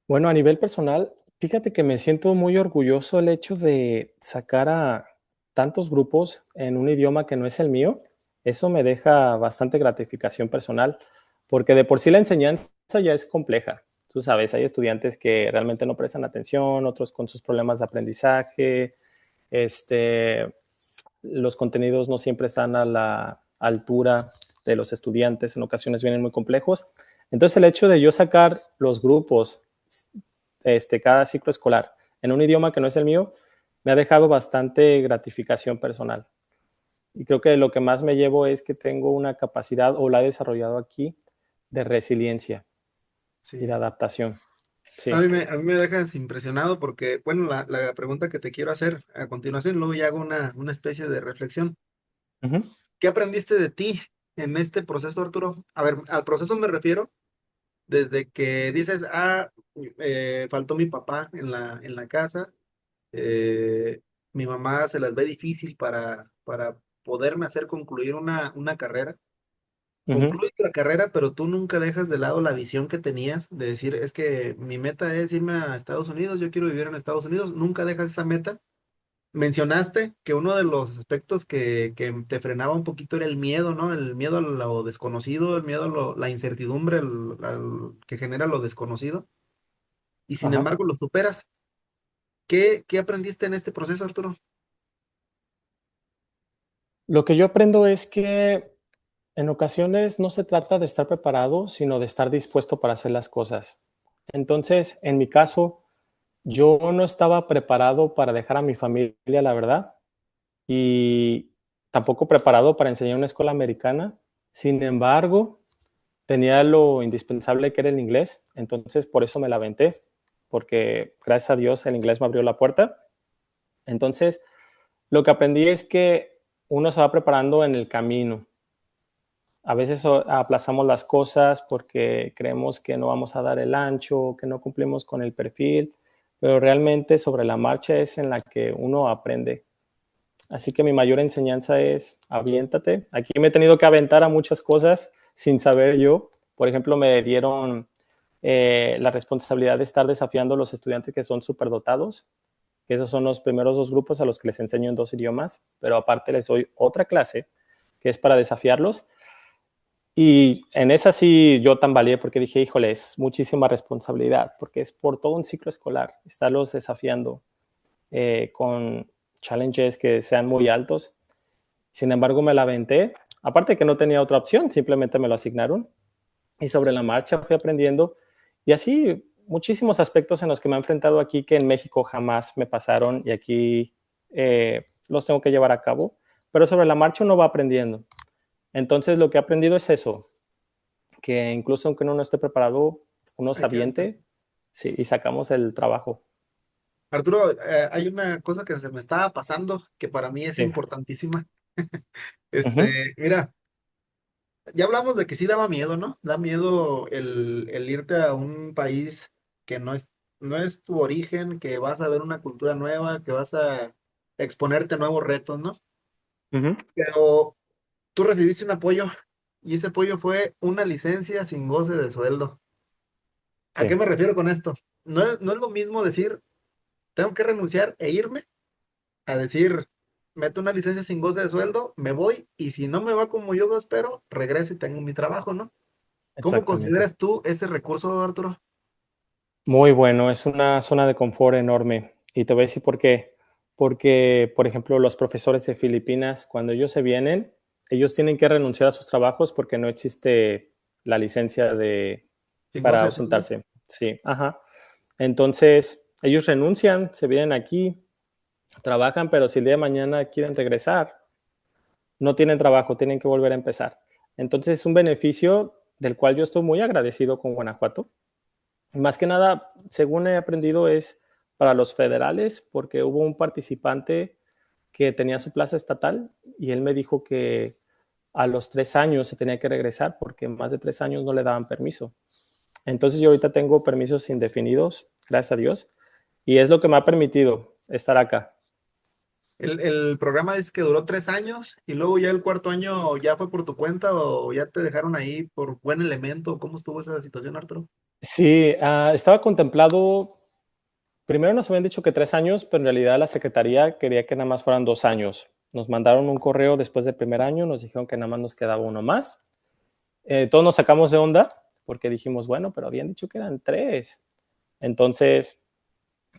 Bueno, a nivel personal, fíjate que me siento muy orgulloso el hecho de sacar a tantos grupos en un idioma que no es el mío. Eso me deja bastante gratificación personal, porque de por sí la enseñanza ya es compleja. Tú sabes, hay estudiantes que realmente no prestan atención, otros con sus problemas de aprendizaje, este, los contenidos no siempre están a la altura de los estudiantes, en ocasiones vienen muy complejos. Entonces el hecho de yo sacar los grupos cada ciclo escolar en un idioma que no es el mío, me ha dejado bastante gratificación personal. Y creo que lo que más me llevo es que tengo una capacidad, o la he desarrollado aquí, de resiliencia y de Sí. adaptación. A Sí. a mí me dejas impresionado porque, bueno, la pregunta que te quiero hacer a continuación, luego ya hago una especie de reflexión. Ujú, ¿Qué aprendiste de ti en este proceso, Arturo? A ver, al proceso me refiero desde que dices, faltó mi papá en en la casa, eh, mi mamá se las ve difícil para poderme hacer concluir una carrera. ujú. Concluye la carrera, pero tú nunca dejas de lado la visión que tenías de decir, es que mi meta es irme a Estados Unidos, yo quiero vivir en Estados Unidos, nunca dejas esa meta. Mencionaste que uno de los aspectos que te frenaba un poquito era el miedo, ¿no? El miedo a lo desconocido, el miedo a la incertidumbre que genera lo desconocido, y sin Ajá. embargo lo superas. ¿Qué aprendiste en este proceso, Arturo? Lo que yo aprendo es que en ocasiones no se trata de estar preparado, sino de estar dispuesto para hacer las cosas. Entonces, en mi caso, yo no estaba preparado para dejar a mi familia, la verdad, y tampoco preparado para enseñar en una escuela americana. Sin embargo, tenía lo indispensable que era el inglés, entonces por eso me la aventé, porque gracias a Dios el inglés me abrió la puerta. Entonces, lo que aprendí es que uno se va preparando en el camino. A veces aplazamos las cosas porque creemos que no vamos a dar el ancho, que no cumplimos con el perfil, pero realmente sobre la marcha es en la que uno aprende. Así que mi mayor enseñanza es aviéntate. Aquí me he tenido que aventar a muchas cosas sin saber yo. Por ejemplo, me dieron la responsabilidad de estar desafiando a los estudiantes que son superdotados, que esos son los primeros dos grupos a los que les enseño en dos idiomas, pero aparte les doy otra clase que es para desafiarlos. Y en esa sí yo tambaleé porque dije, híjole, es muchísima responsabilidad, porque es por todo un ciclo escolar, estarlos desafiando con challenges que sean muy altos. Sin embargo, me la aventé. Aparte que no tenía otra opción, simplemente me lo asignaron y sobre la marcha fui aprendiendo y así muchísimos aspectos en los que me he enfrentado aquí que en México jamás me pasaron y aquí los tengo que llevar a cabo, pero sobre la marcha uno va aprendiendo. Entonces lo que he aprendido es eso, que incluso aunque uno no esté preparado, uno se Hay que aventarse. aviente, sí, y sacamos el trabajo. Arturo, hay una cosa que se me estaba pasando que para mí es Sí. importantísima. Ujú, Mira, ya hablamos de que sí daba miedo, ¿no? Da miedo el irte a un país que no es tu origen, que vas a ver una cultura nueva, que vas a exponerte a nuevos retos, ¿no? ujú, Pero tú recibiste un apoyo y ese apoyo fue una licencia sin goce de sueldo. ¿A qué sí, me refiero con esto? No es lo mismo decir, tengo que renunciar e irme, a decir, meto una licencia sin goce de sueldo, me voy y si no me va como yo espero, regreso y tengo mi trabajo, ¿no? ¿Cómo exactamente. consideras tú ese recurso, Arturo? Muy bueno, es una zona de confort enorme. Y te voy a decir por qué. Porque, por ejemplo, los profesores de Filipinas, cuando ellos se vienen, ellos tienen que renunciar a sus trabajos porque no existe la licencia Sin para goce de sueldo. ausentarse. Sí, ajá. Entonces, ellos renuncian, se vienen aquí, trabajan, pero si el día de mañana quieren regresar, no tienen trabajo, tienen que volver a empezar. Entonces, es un beneficio del cual yo estoy muy agradecido con Guanajuato. Más que nada, según he aprendido, es para los federales, porque hubo un participante que tenía su plaza estatal y él me dijo que a los 3 años se tenía que regresar porque más de 3 años no le daban permiso. Entonces yo ahorita tengo permisos indefinidos, gracias a Dios, y es lo que me ha permitido estar acá. El programa dice que duró 3 años y luego ya el cuarto año ya fue por tu cuenta o ya te dejaron ahí por buen elemento. ¿Cómo estuvo esa situación, Arturo? Sí, estaba contemplado, primero nos habían dicho que 3 años, pero en realidad la Secretaría quería que nada más fueran 2 años. Nos mandaron un correo después del primer año, nos dijeron que nada más nos quedaba uno más. Todos nos sacamos de onda porque dijimos, bueno, pero habían dicho que eran 3. Entonces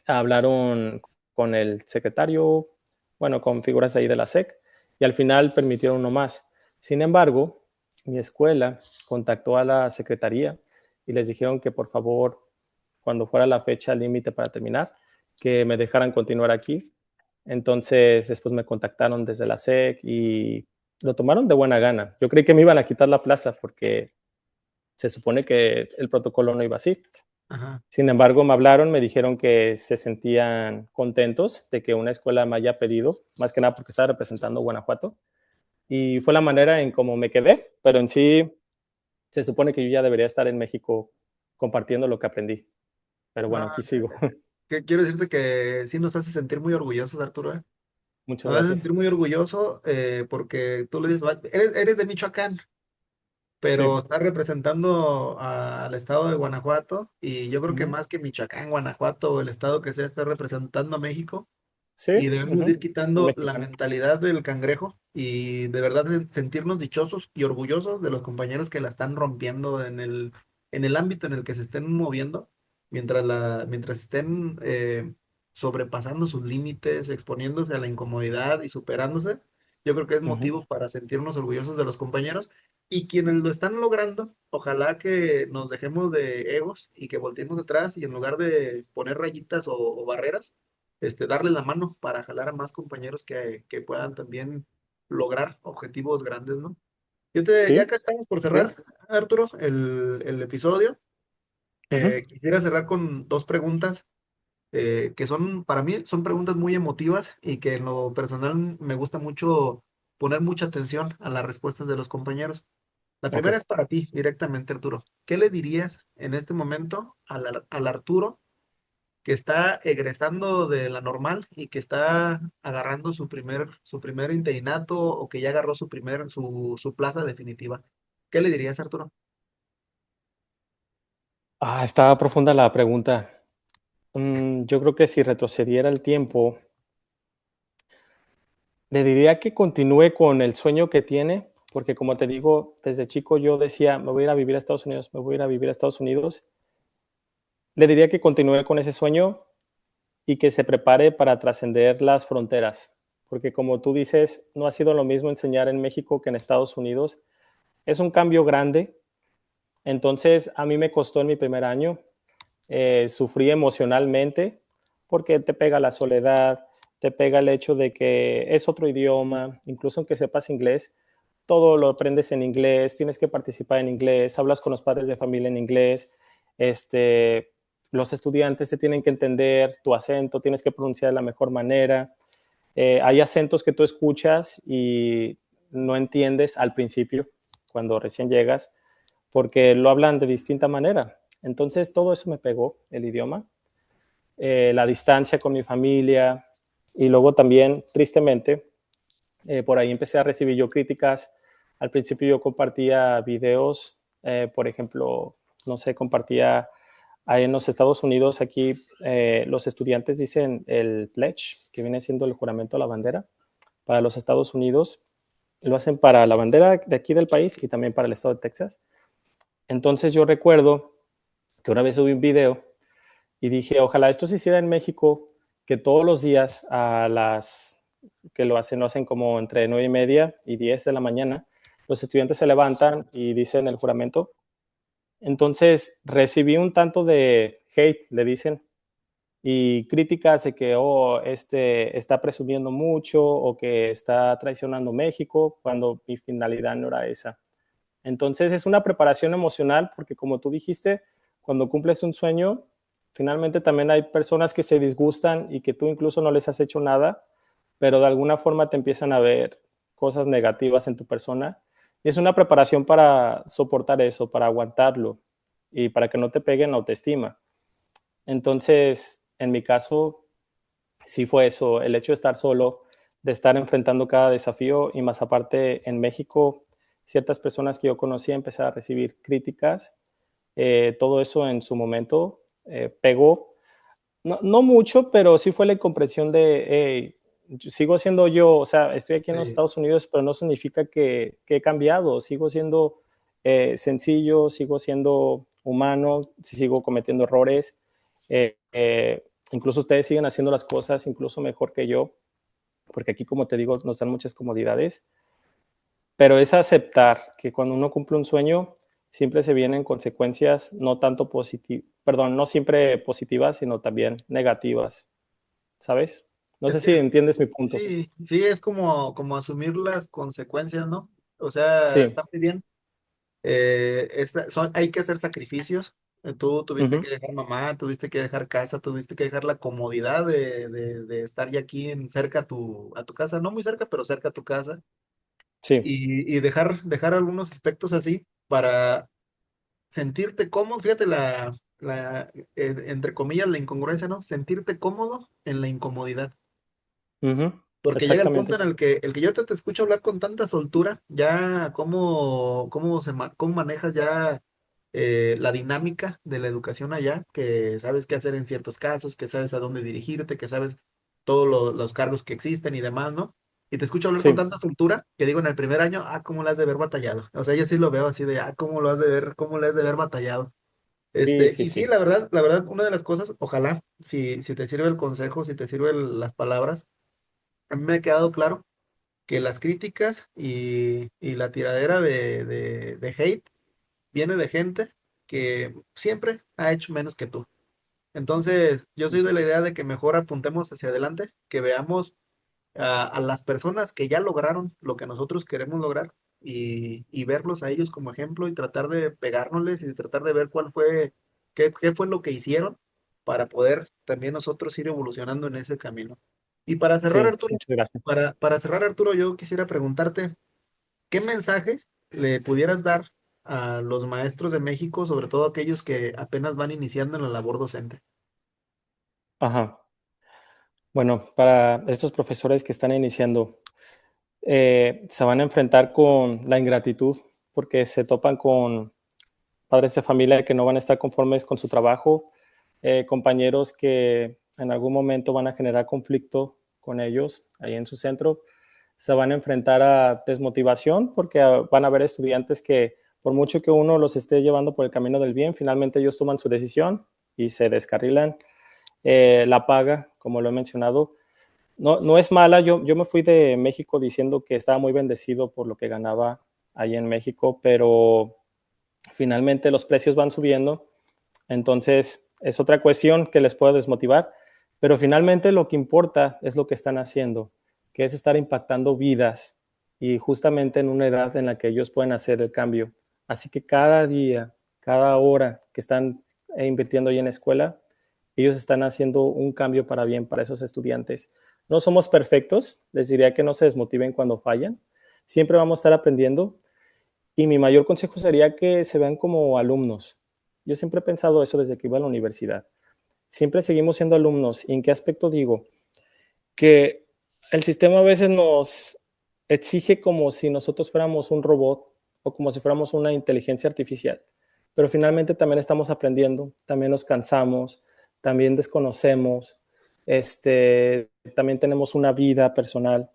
hablaron con el secretario, bueno, con figuras ahí de la SEC, y al final permitieron uno más. Sin embargo, mi escuela contactó a la secretaría y les dijeron que por favor, cuando fuera la fecha límite para terminar, que me dejaran continuar aquí. Entonces, después me contactaron desde la SEC y lo tomaron de buena gana. Yo creí que me iban a quitar la plaza porque se supone que el protocolo no iba así. Ajá. Sin embargo, me hablaron, me dijeron que se sentían contentos de que una escuela me haya pedido, más que nada porque estaba representando Guanajuato, y fue la manera en cómo me quedé, pero en sí se supone que yo ya debería estar en México compartiendo lo que aprendí, pero No, bueno, aquí sigo. quiero decirte que sí nos hace sentir muy orgullosos, Arturo, ¿eh? Muchas Nos hace gracias. sentir muy orgulloso porque tú le dices, eres de Michoacán, pero Sí, estás representando al estado de Guanajuato y yo creo que ujú, más que Michoacán, Guanajuato o el estado que sea, está representando a México. sí, Y debemos ujú, ir soy quitando la mexicano. mentalidad del cangrejo y de verdad sentirnos dichosos y orgullosos de los compañeros que la están rompiendo en el ámbito en el que se estén moviendo, mientras estén sobrepasando sus límites, exponiéndose a la incomodidad y superándose. Yo creo que es Ujú, motivo para sentirnos orgullosos de los compañeros y quienes lo están logrando, ojalá que nos dejemos de egos y que volteemos atrás y en lugar de poner rayitas o barreras, darle la mano para jalar a más compañeros que puedan también lograr objetivos grandes, ¿no? Ya sí, que estamos por sí, cerrar, Arturo, el episodio, ujú, quisiera cerrar con dos preguntas que son, para mí, son preguntas muy emotivas y que en lo personal me gusta mucho poner mucha atención a las respuestas de los compañeros. La ok. primera es para ti, directamente, Arturo. ¿Qué le dirías en este momento al Arturo que está egresando de la normal y que está agarrando su primer interinato o que ya agarró su plaza definitiva? ¿Qué le dirías, Arturo? Está profunda la pregunta. Yo creo que si retrocediera el tiempo, le diría que continúe con el sueño que tiene, porque como te digo, desde chico yo decía, me voy a ir a vivir a Estados Unidos, me voy a ir a vivir a Estados Unidos. Le diría que continúe con ese sueño y que se prepare para trascender las fronteras. porque como tú dices, no ha sido lo mismo enseñar en México que en Estados Unidos. Es un cambio grande. Entonces, a mí me costó en mi primer año, sufrí emocionalmente porque te pega la soledad, te pega el hecho de que es otro idioma, incluso aunque sepas inglés, todo lo aprendes en inglés, tienes que participar en inglés, hablas con los padres de familia en inglés, este, los estudiantes te tienen que entender tu acento, tienes que pronunciar de la mejor manera. Hay acentos que tú escuchas y no entiendes al principio, cuando recién llegas, porque lo hablan de distinta manera. Entonces todo eso me pegó, el idioma, la distancia con mi familia y luego también, tristemente, por ahí empecé a recibir yo críticas. Al principio yo compartía videos, por ejemplo, no sé, compartía ahí en los Estados Unidos, aquí los estudiantes dicen el pledge, que viene siendo el juramento a la bandera, para los Estados Unidos. Lo hacen para la bandera de aquí del país y también para el estado de Texas. Entonces yo recuerdo que una vez subí un video y dije, ojalá esto se hiciera en México, que todos los días a las que lo hacen como entre 9:30 y 10 de la mañana, los estudiantes se levantan y dicen el juramento. Entonces recibí un tanto de hate, le dicen, y críticas de que, oh, está presumiendo mucho o que está traicionando México, cuando mi finalidad no era esa. Entonces es una preparación emocional porque como tú dijiste, cuando cumples un sueño, finalmente también hay personas que se disgustan y que tú incluso no les has hecho nada, pero de alguna forma te empiezan a ver cosas negativas en tu persona. Y es una preparación para soportar eso, para aguantarlo y para que no te peguen la autoestima. Entonces, en mi caso, sí fue eso, el hecho de estar solo, de estar enfrentando cada desafío y más aparte en México, ciertas personas que yo conocía empezaron a recibir críticas, todo eso en su momento pegó, no, no, mucho, pero sí fue la incomprensión de, hey, sigo siendo yo, o sea, estoy aquí en los Sí. Estados Unidos, pero no significa que he cambiado, sigo siendo sencillo, sigo siendo humano, sigo cometiendo errores, eh, eh, incluso ustedes siguen haciendo las cosas incluso mejor que yo, porque aquí, como te digo, nos dan muchas comodidades, pero es aceptar que cuando uno cumple un sueño, siempre se vienen consecuencias no tanto positivas, perdón, no siempre positivas, sino también negativas, ¿sabes? No Es sé que si entiendes mi punto. sí, sí, es como asumir las consecuencias, ¿no? O sea, Sí. está muy bien. Hay que hacer sacrificios. Tú tuviste Ujú. que dejar mamá, tuviste que dejar casa, tuviste que dejar la comodidad de estar ya aquí cerca a tu casa, no muy cerca, pero cerca a tu casa, Sí. y dejar algunos aspectos así para sentirte cómodo. Fíjate entre comillas, la incongruencia, ¿no? Sentirte cómodo en la incomodidad. Ujú. Porque llega el punto Exactamente. en el que yo te escucho hablar con tanta soltura, ya cómo manejas ya la dinámica de la educación allá, que sabes qué hacer en ciertos casos, que sabes a dónde dirigirte, que sabes todos los cargos que existen y demás, ¿no? Y te escucho hablar con Sí. tanta soltura que digo en el primer año, cómo lo has de ver batallado. O sea, yo sí lo veo así de, cómo lo has de ver, cómo lo has de ver batallado. Sí, sí, Y sí, sí. la verdad, una de las cosas, ojalá, si te sirve el consejo, si te sirven las palabras, a mí me ha quedado claro que las críticas y la tiradera de hate viene de gente que siempre ha hecho menos que tú. Entonces, yo soy de la idea de que mejor apuntemos hacia adelante, que veamos a las personas que ya lograron lo que nosotros queremos lograr y verlos a ellos como ejemplo y tratar de pegárnosles y tratar de ver qué fue lo que hicieron para poder también nosotros ir evolucionando en ese camino. Y para cerrar, Sí, Arturo, muchas gracias. para cerrar, Arturo, yo quisiera preguntarte, ¿qué mensaje le pudieras dar a los maestros de México, sobre todo aquellos que apenas van iniciando en la labor docente? Ajá. Bueno, para estos profesores que están iniciando, se van a enfrentar con la ingratitud porque se topan con padres de familia que no van a estar conformes con su trabajo, compañeros que en algún momento van a generar conflicto con ellos ahí en su centro, se van a enfrentar a desmotivación porque van a haber estudiantes que por mucho que uno los esté llevando por el camino del bien, finalmente ellos toman su decisión y se descarrilan. La paga, como lo he mencionado, No, no es mala, yo me fui de México diciendo que estaba muy bendecido por lo que ganaba ahí en México, pero finalmente los precios van subiendo, entonces es otra cuestión que les puede desmotivar, pero finalmente lo que importa es lo que están haciendo, que es estar impactando vidas y justamente en una edad en la que ellos pueden hacer el cambio. Así que cada día, cada hora que están invirtiendo ahí en la escuela, ellos están haciendo un cambio para bien para esos estudiantes. No somos perfectos, les diría que no se desmotiven cuando fallan, siempre vamos a estar aprendiendo y mi mayor consejo sería que se vean como alumnos. Yo siempre he pensado eso desde que iba a la universidad. Siempre seguimos siendo alumnos. ¿Y en qué aspecto digo? Que el sistema a veces nos exige como si nosotros fuéramos un robot o como si fuéramos una inteligencia artificial. Pero finalmente también estamos aprendiendo, también nos cansamos, también desconocemos, también tenemos una vida personal.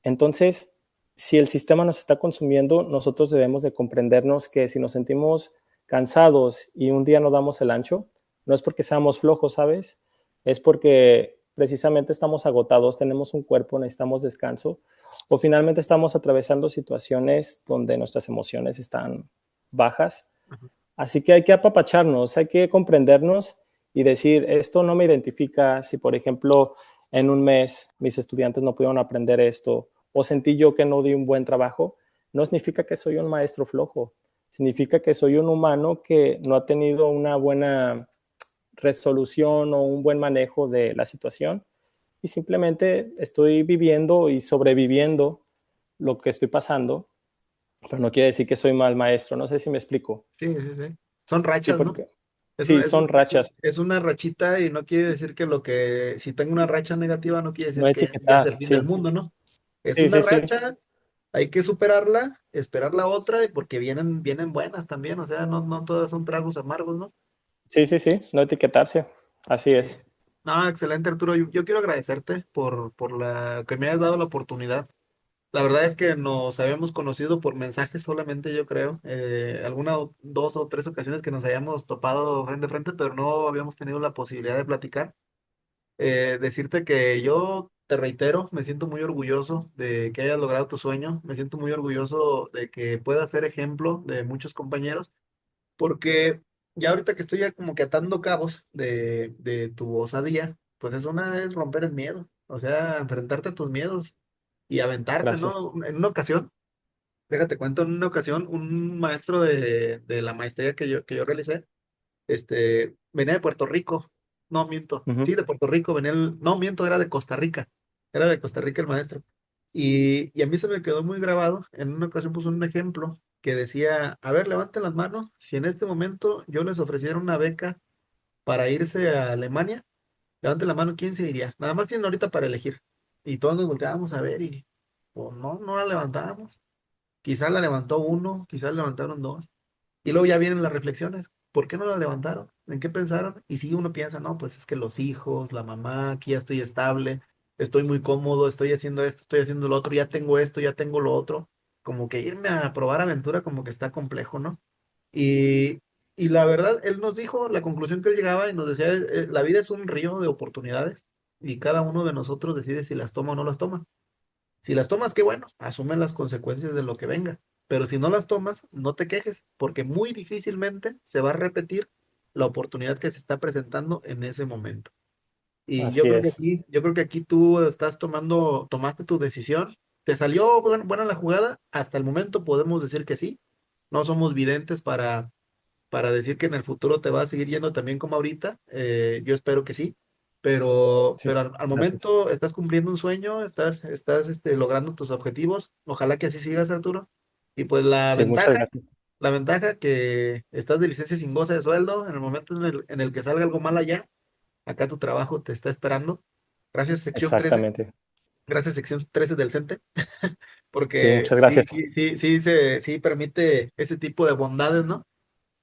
Entonces, si el sistema nos está consumiendo, nosotros debemos de comprendernos que si nos sentimos cansados y un día no damos el ancho, no es porque seamos flojos, ¿sabes? Es porque precisamente estamos agotados, tenemos un cuerpo, necesitamos descanso, o finalmente estamos atravesando situaciones donde nuestras emociones están bajas. Ajá. Así que hay que apapacharnos, hay que comprendernos y decir, esto no me identifica, si por ejemplo en un mes mis estudiantes no pudieron aprender esto o sentí yo que no di un buen trabajo, no significa que soy un maestro flojo, significa que soy un humano que no ha tenido una buena resolución o un buen manejo de la situación y simplemente estoy viviendo y sobreviviendo lo que estoy pasando, pero no quiere decir que soy mal maestro, no sé si me explico. Sí, sí, sí. Son Sí, rachas, ¿no? porque sí, son rachas, Es una rachita y no quiere decir que si tengo una racha negativa no quiere no decir que ya es etiquetar, el fin del sí, mundo, ¿no? Es sí, una sí, sí, racha, hay que superarla, esperar la otra y porque vienen buenas también, o sea, no todas son tragos amargos, ¿no? sí, sí, sí, no etiquetarse, así Sí. es. No, excelente, Arturo. Yo quiero agradecerte por la que me hayas dado la oportunidad. La verdad es que nos habíamos conocido por mensajes solamente, yo creo. Dos o tres ocasiones que nos hayamos topado frente a frente, pero no habíamos tenido la posibilidad de platicar. Decirte que yo te reitero, me siento muy orgulloso de que hayas logrado tu sueño. Me siento muy orgulloso de que puedas ser ejemplo de muchos compañeros, porque ya ahorita que estoy ya como que atando cabos de tu osadía, pues es romper el miedo. O sea, enfrentarte a tus miedos y aventarte, Gracias. ¿no? En una ocasión, déjate cuento, en una ocasión, un maestro de la maestría que yo realicé, venía de Puerto Rico, no miento, Ujú, sí, de Puerto Rico, no miento, era de Costa Rica, era de Costa Rica el maestro. Y a mí se me quedó muy grabado, en una ocasión puso un ejemplo que decía, a ver, levanten las manos, si en este momento yo les ofreciera una beca para irse a Alemania, levanten la mano, ¿quién se iría? Nada más tienen ahorita para elegir. Y todos nos volteábamos a ver y, pues no la levantábamos. Quizá la levantó uno, quizá la levantaron dos. Y luego ya vienen las reflexiones. ¿Por qué no la levantaron? ¿En qué pensaron? Y si uno piensa, no, pues es que los hijos, la mamá, aquí ya estoy estable, estoy muy cómodo, estoy haciendo esto, estoy haciendo lo otro, ya tengo esto, ya tengo lo otro. Como que irme a probar aventura como que está complejo, ¿no? Y, y la verdad, él nos dijo la conclusión que él llegaba y nos decía, la vida es un río de oportunidades y cada uno de nosotros decide si las toma o no las toma. Si las tomas, qué bueno, asume las consecuencias de lo que venga. Pero si no las tomas, no te quejes, porque muy difícilmente se va a repetir la oportunidad que se está presentando en ese momento. Y así es. yo creo que aquí tú tomaste tu decisión. ¿Te salió buena la jugada? Hasta el momento podemos decir que sí. No somos videntes para decir que en el futuro te va a seguir yendo también como ahorita. Yo espero que sí, Sí, pero al gracias. momento estás cumpliendo un sueño, estás logrando tus objetivos. Ojalá que así sigas, Arturo. Y pues Sí, muchas gracias. la ventaja que estás de licencia sin goce de sueldo, en el momento en el que salga algo mal allá, acá tu trabajo te está esperando. Gracias, sección 13. Exactamente. Gracias, sección 13 del CENTE, Sí, porque muchas sí, gracias. sí, sí, sí permite ese tipo de bondades, ¿no?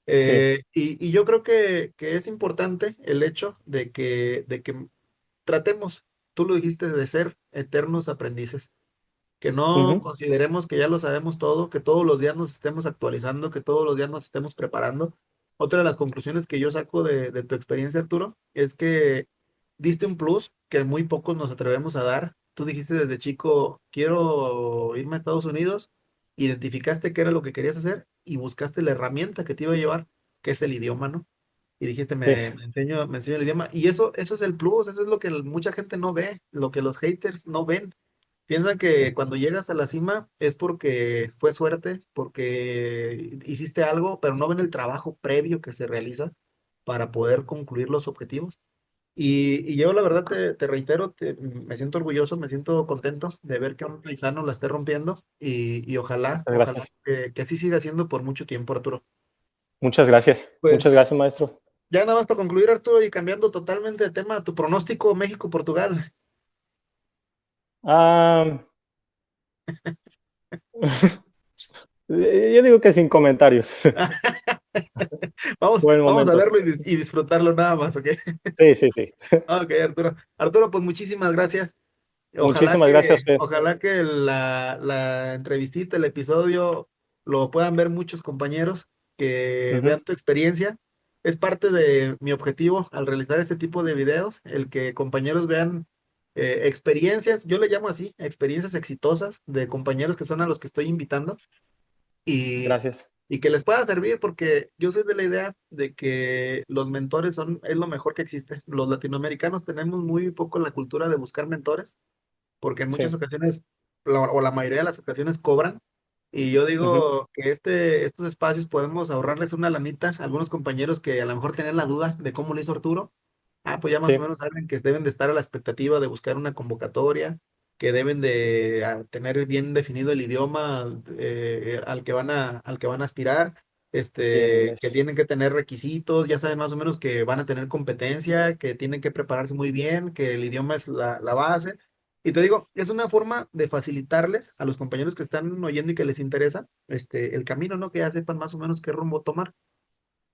Sí. Y yo creo que es importante el hecho de que tratemos, tú lo dijiste, de ser eternos aprendices, que no Ujú, consideremos que ya lo sabemos todo, que todos los días nos estemos actualizando, que todos los días nos estemos preparando. Otra de las conclusiones que yo saco de tu experiencia, Arturo, es que diste un plus que muy pocos nos atrevemos a dar. Tú dijiste desde chico, quiero irme a Estados Unidos, identificaste qué era lo que querías hacer y buscaste la herramienta que te iba a llevar, que es el idioma, ¿no? Y dijiste, Sí, me enseño el idioma. Y eso es el plus, eso es lo que mucha gente no ve, lo que los haters no ven. Piensan que cuando llegas a la cima es porque fue suerte, porque hiciste algo, pero no ven el trabajo previo que se realiza para poder concluir los objetivos. Y yo la verdad te reitero, me siento orgulloso, me siento contento de ver que un paisano la esté rompiendo y ojalá, muchas ojalá gracias. que así siga siendo por mucho tiempo, Arturo. Muchas gracias. Muchas gracias, Pues maestro. ya nada más para concluir, Arturo, y cambiando totalmente de tema, tu pronóstico México-Portugal. Ah, yo digo que sin comentarios. Buen Vamos a momento. verlo y disfrutarlo nada más, ¿ok? Sí, sí, sí. Ok, Arturo. Arturo, pues muchísimas gracias. Muchísimas gracias a usted. Ojalá que la entrevistita, el episodio, lo puedan ver muchos compañeros que Ujú. vean tu experiencia. Es parte de mi objetivo al realizar este tipo de videos, el que compañeros vean experiencias, yo le llamo así, experiencias exitosas de compañeros que son a los que estoy invitando y, Gracias. y que les pueda servir porque yo soy de la idea de que los mentores es lo mejor que existe. Los latinoamericanos tenemos muy poco la cultura de buscar mentores porque en muchas Sí. ocasiones, o la mayoría de las ocasiones, cobran. Y yo Ujú. digo que estos espacios podemos ahorrarles una lanita a algunos compañeros que a lo mejor tienen la duda de cómo lo hizo Arturo. Ah, pues ya más o Sí, menos saben que deben de estar a la expectativa de buscar una convocatoria, que deben de tener bien definido el idioma al que van a aspirar, y en que inglés. tienen que tener requisitos, ya saben más o menos que van a tener competencia, que tienen que prepararse muy bien, que el idioma es la base. Y te digo, es una forma de facilitarles a los compañeros que están oyendo y que les interesa, el camino, ¿no? Que ya sepan más o menos qué rumbo tomar.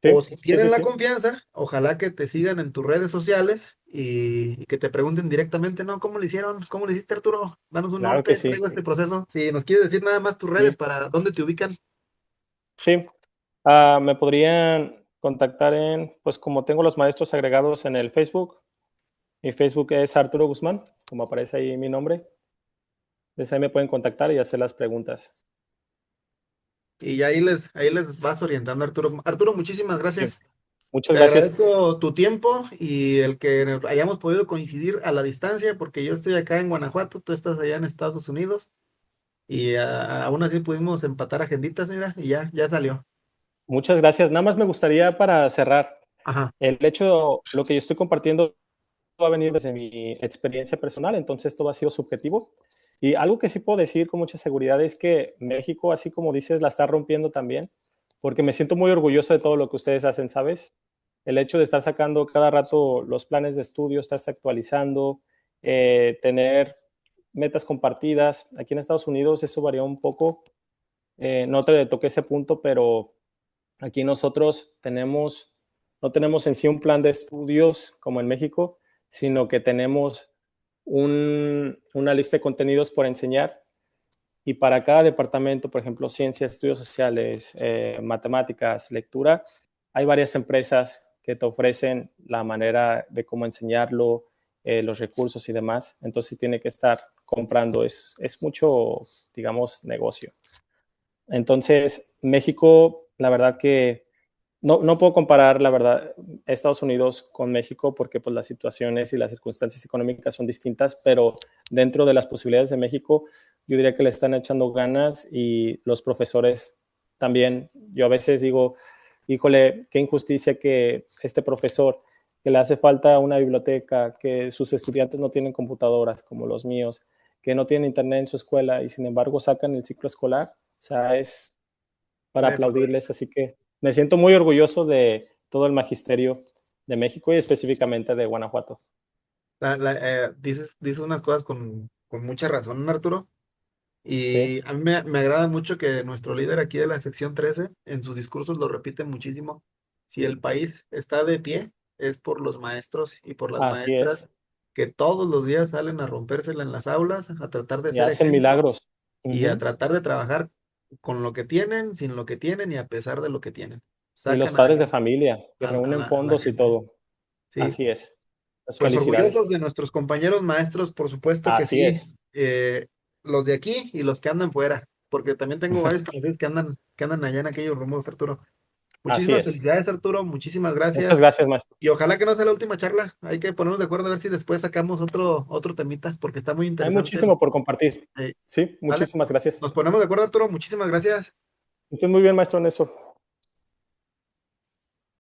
O Sí, si sí, tienen sí, la sí. confianza, ojalá que te sigan en tus redes sociales y que te pregunten directamente, ¿no? ¿Cómo lo hicieron? ¿Cómo lo hiciste, Arturo? Danos un Claro que norte, sí. traigo este proceso. Si nos quieres decir nada más tus redes Sí, para dónde te ubican. sí. Me podrían contactar pues como tengo los maestros agregados en el Facebook. Mi Facebook es Arturo Guzmán, como aparece ahí mi nombre. Desde ahí me pueden contactar y hacer las preguntas. Y ya ahí les vas orientando, Arturo. Arturo, muchísimas Sí, gracias. muchas Te gracias. agradezco tu tiempo y el que hayamos podido coincidir a la distancia, porque yo estoy acá en Guanajuato, tú estás allá en Estados Unidos y aún así pudimos empatar agenditas, mira, y ya salió. Muchas gracias. Nada más me gustaría para cerrar, Ajá. el hecho, lo que yo estoy compartiendo va a venir desde mi experiencia personal, entonces todo ha sido subjetivo. Y algo que sí puedo decir con mucha seguridad es que México, así como dices, la está rompiendo también, porque me siento muy orgulloso de todo lo que ustedes hacen, ¿sabes? El hecho de estar sacando cada rato los planes de estudio, estarse actualizando, tener metas compartidas. Aquí en Estados Unidos eso varía un poco. No te toqué ese punto, pero aquí nosotros no tenemos en sí un plan de estudios como en México, sino que tenemos una lista de contenidos por enseñar y para cada departamento, por ejemplo, ciencias, estudios sociales, matemáticas, lectura, hay varias empresas que te ofrecen la manera de cómo enseñarlo, los recursos y demás. Entonces, sí tiene que estar comprando. Es mucho, digamos, negocio. Entonces, México, la verdad que no puedo comparar, la verdad, Estados Unidos con México porque pues, las situaciones y las circunstancias económicas son distintas, pero dentro de las posibilidades de México, yo diría que le están echando ganas y los profesores también. Yo a veces digo, híjole, qué injusticia que este profesor, que le hace falta una biblioteca, que sus estudiantes no tienen computadoras como los míos, que no tienen internet en su escuela y sin embargo sacan el ciclo escolar. O sea, es para No lo aplaudirles. es. Así que me siento muy orgulloso de todo el magisterio de México y específicamente de Guanajuato. Dices unas cosas con mucha razón, Arturo. Sí, Y a mí me agrada mucho que nuestro líder aquí de la sección 13 en sus discursos lo repite muchísimo. Si el país está de pie, es por los maestros y por las así maestras es. que todos los días salen a rompérsela en las aulas, a tratar de Y ser hacen ejemplo milagros. y a Ujú. tratar de trabajar con lo que tienen, sin lo que tienen y a pesar de lo que tienen. Y los Sacan padres de adelante familia, que reúnen a la fondos y gente. todo. Sí, Así es. Pues Pues orgullosos felicidades. de nuestros compañeros maestros, por supuesto que Así sí, es, los de aquí y los que andan fuera, porque también tengo varios conocidos que andan allá en aquellos rumbos, Arturo. así Muchísimas es. felicidades, Arturo, muchísimas Muchas gracias. gracias, maestro. Y ojalá que no sea la última charla. Hay que ponernos de acuerdo a ver si después sacamos otro temita, porque está muy Hay interesante. muchísimo por compartir. Eh, Sí, ¿Sale? muchísimas gracias. Nos ponemos de acuerdo, Arturo. Muchísimas gracias. Estén muy bien, maestro, en eso.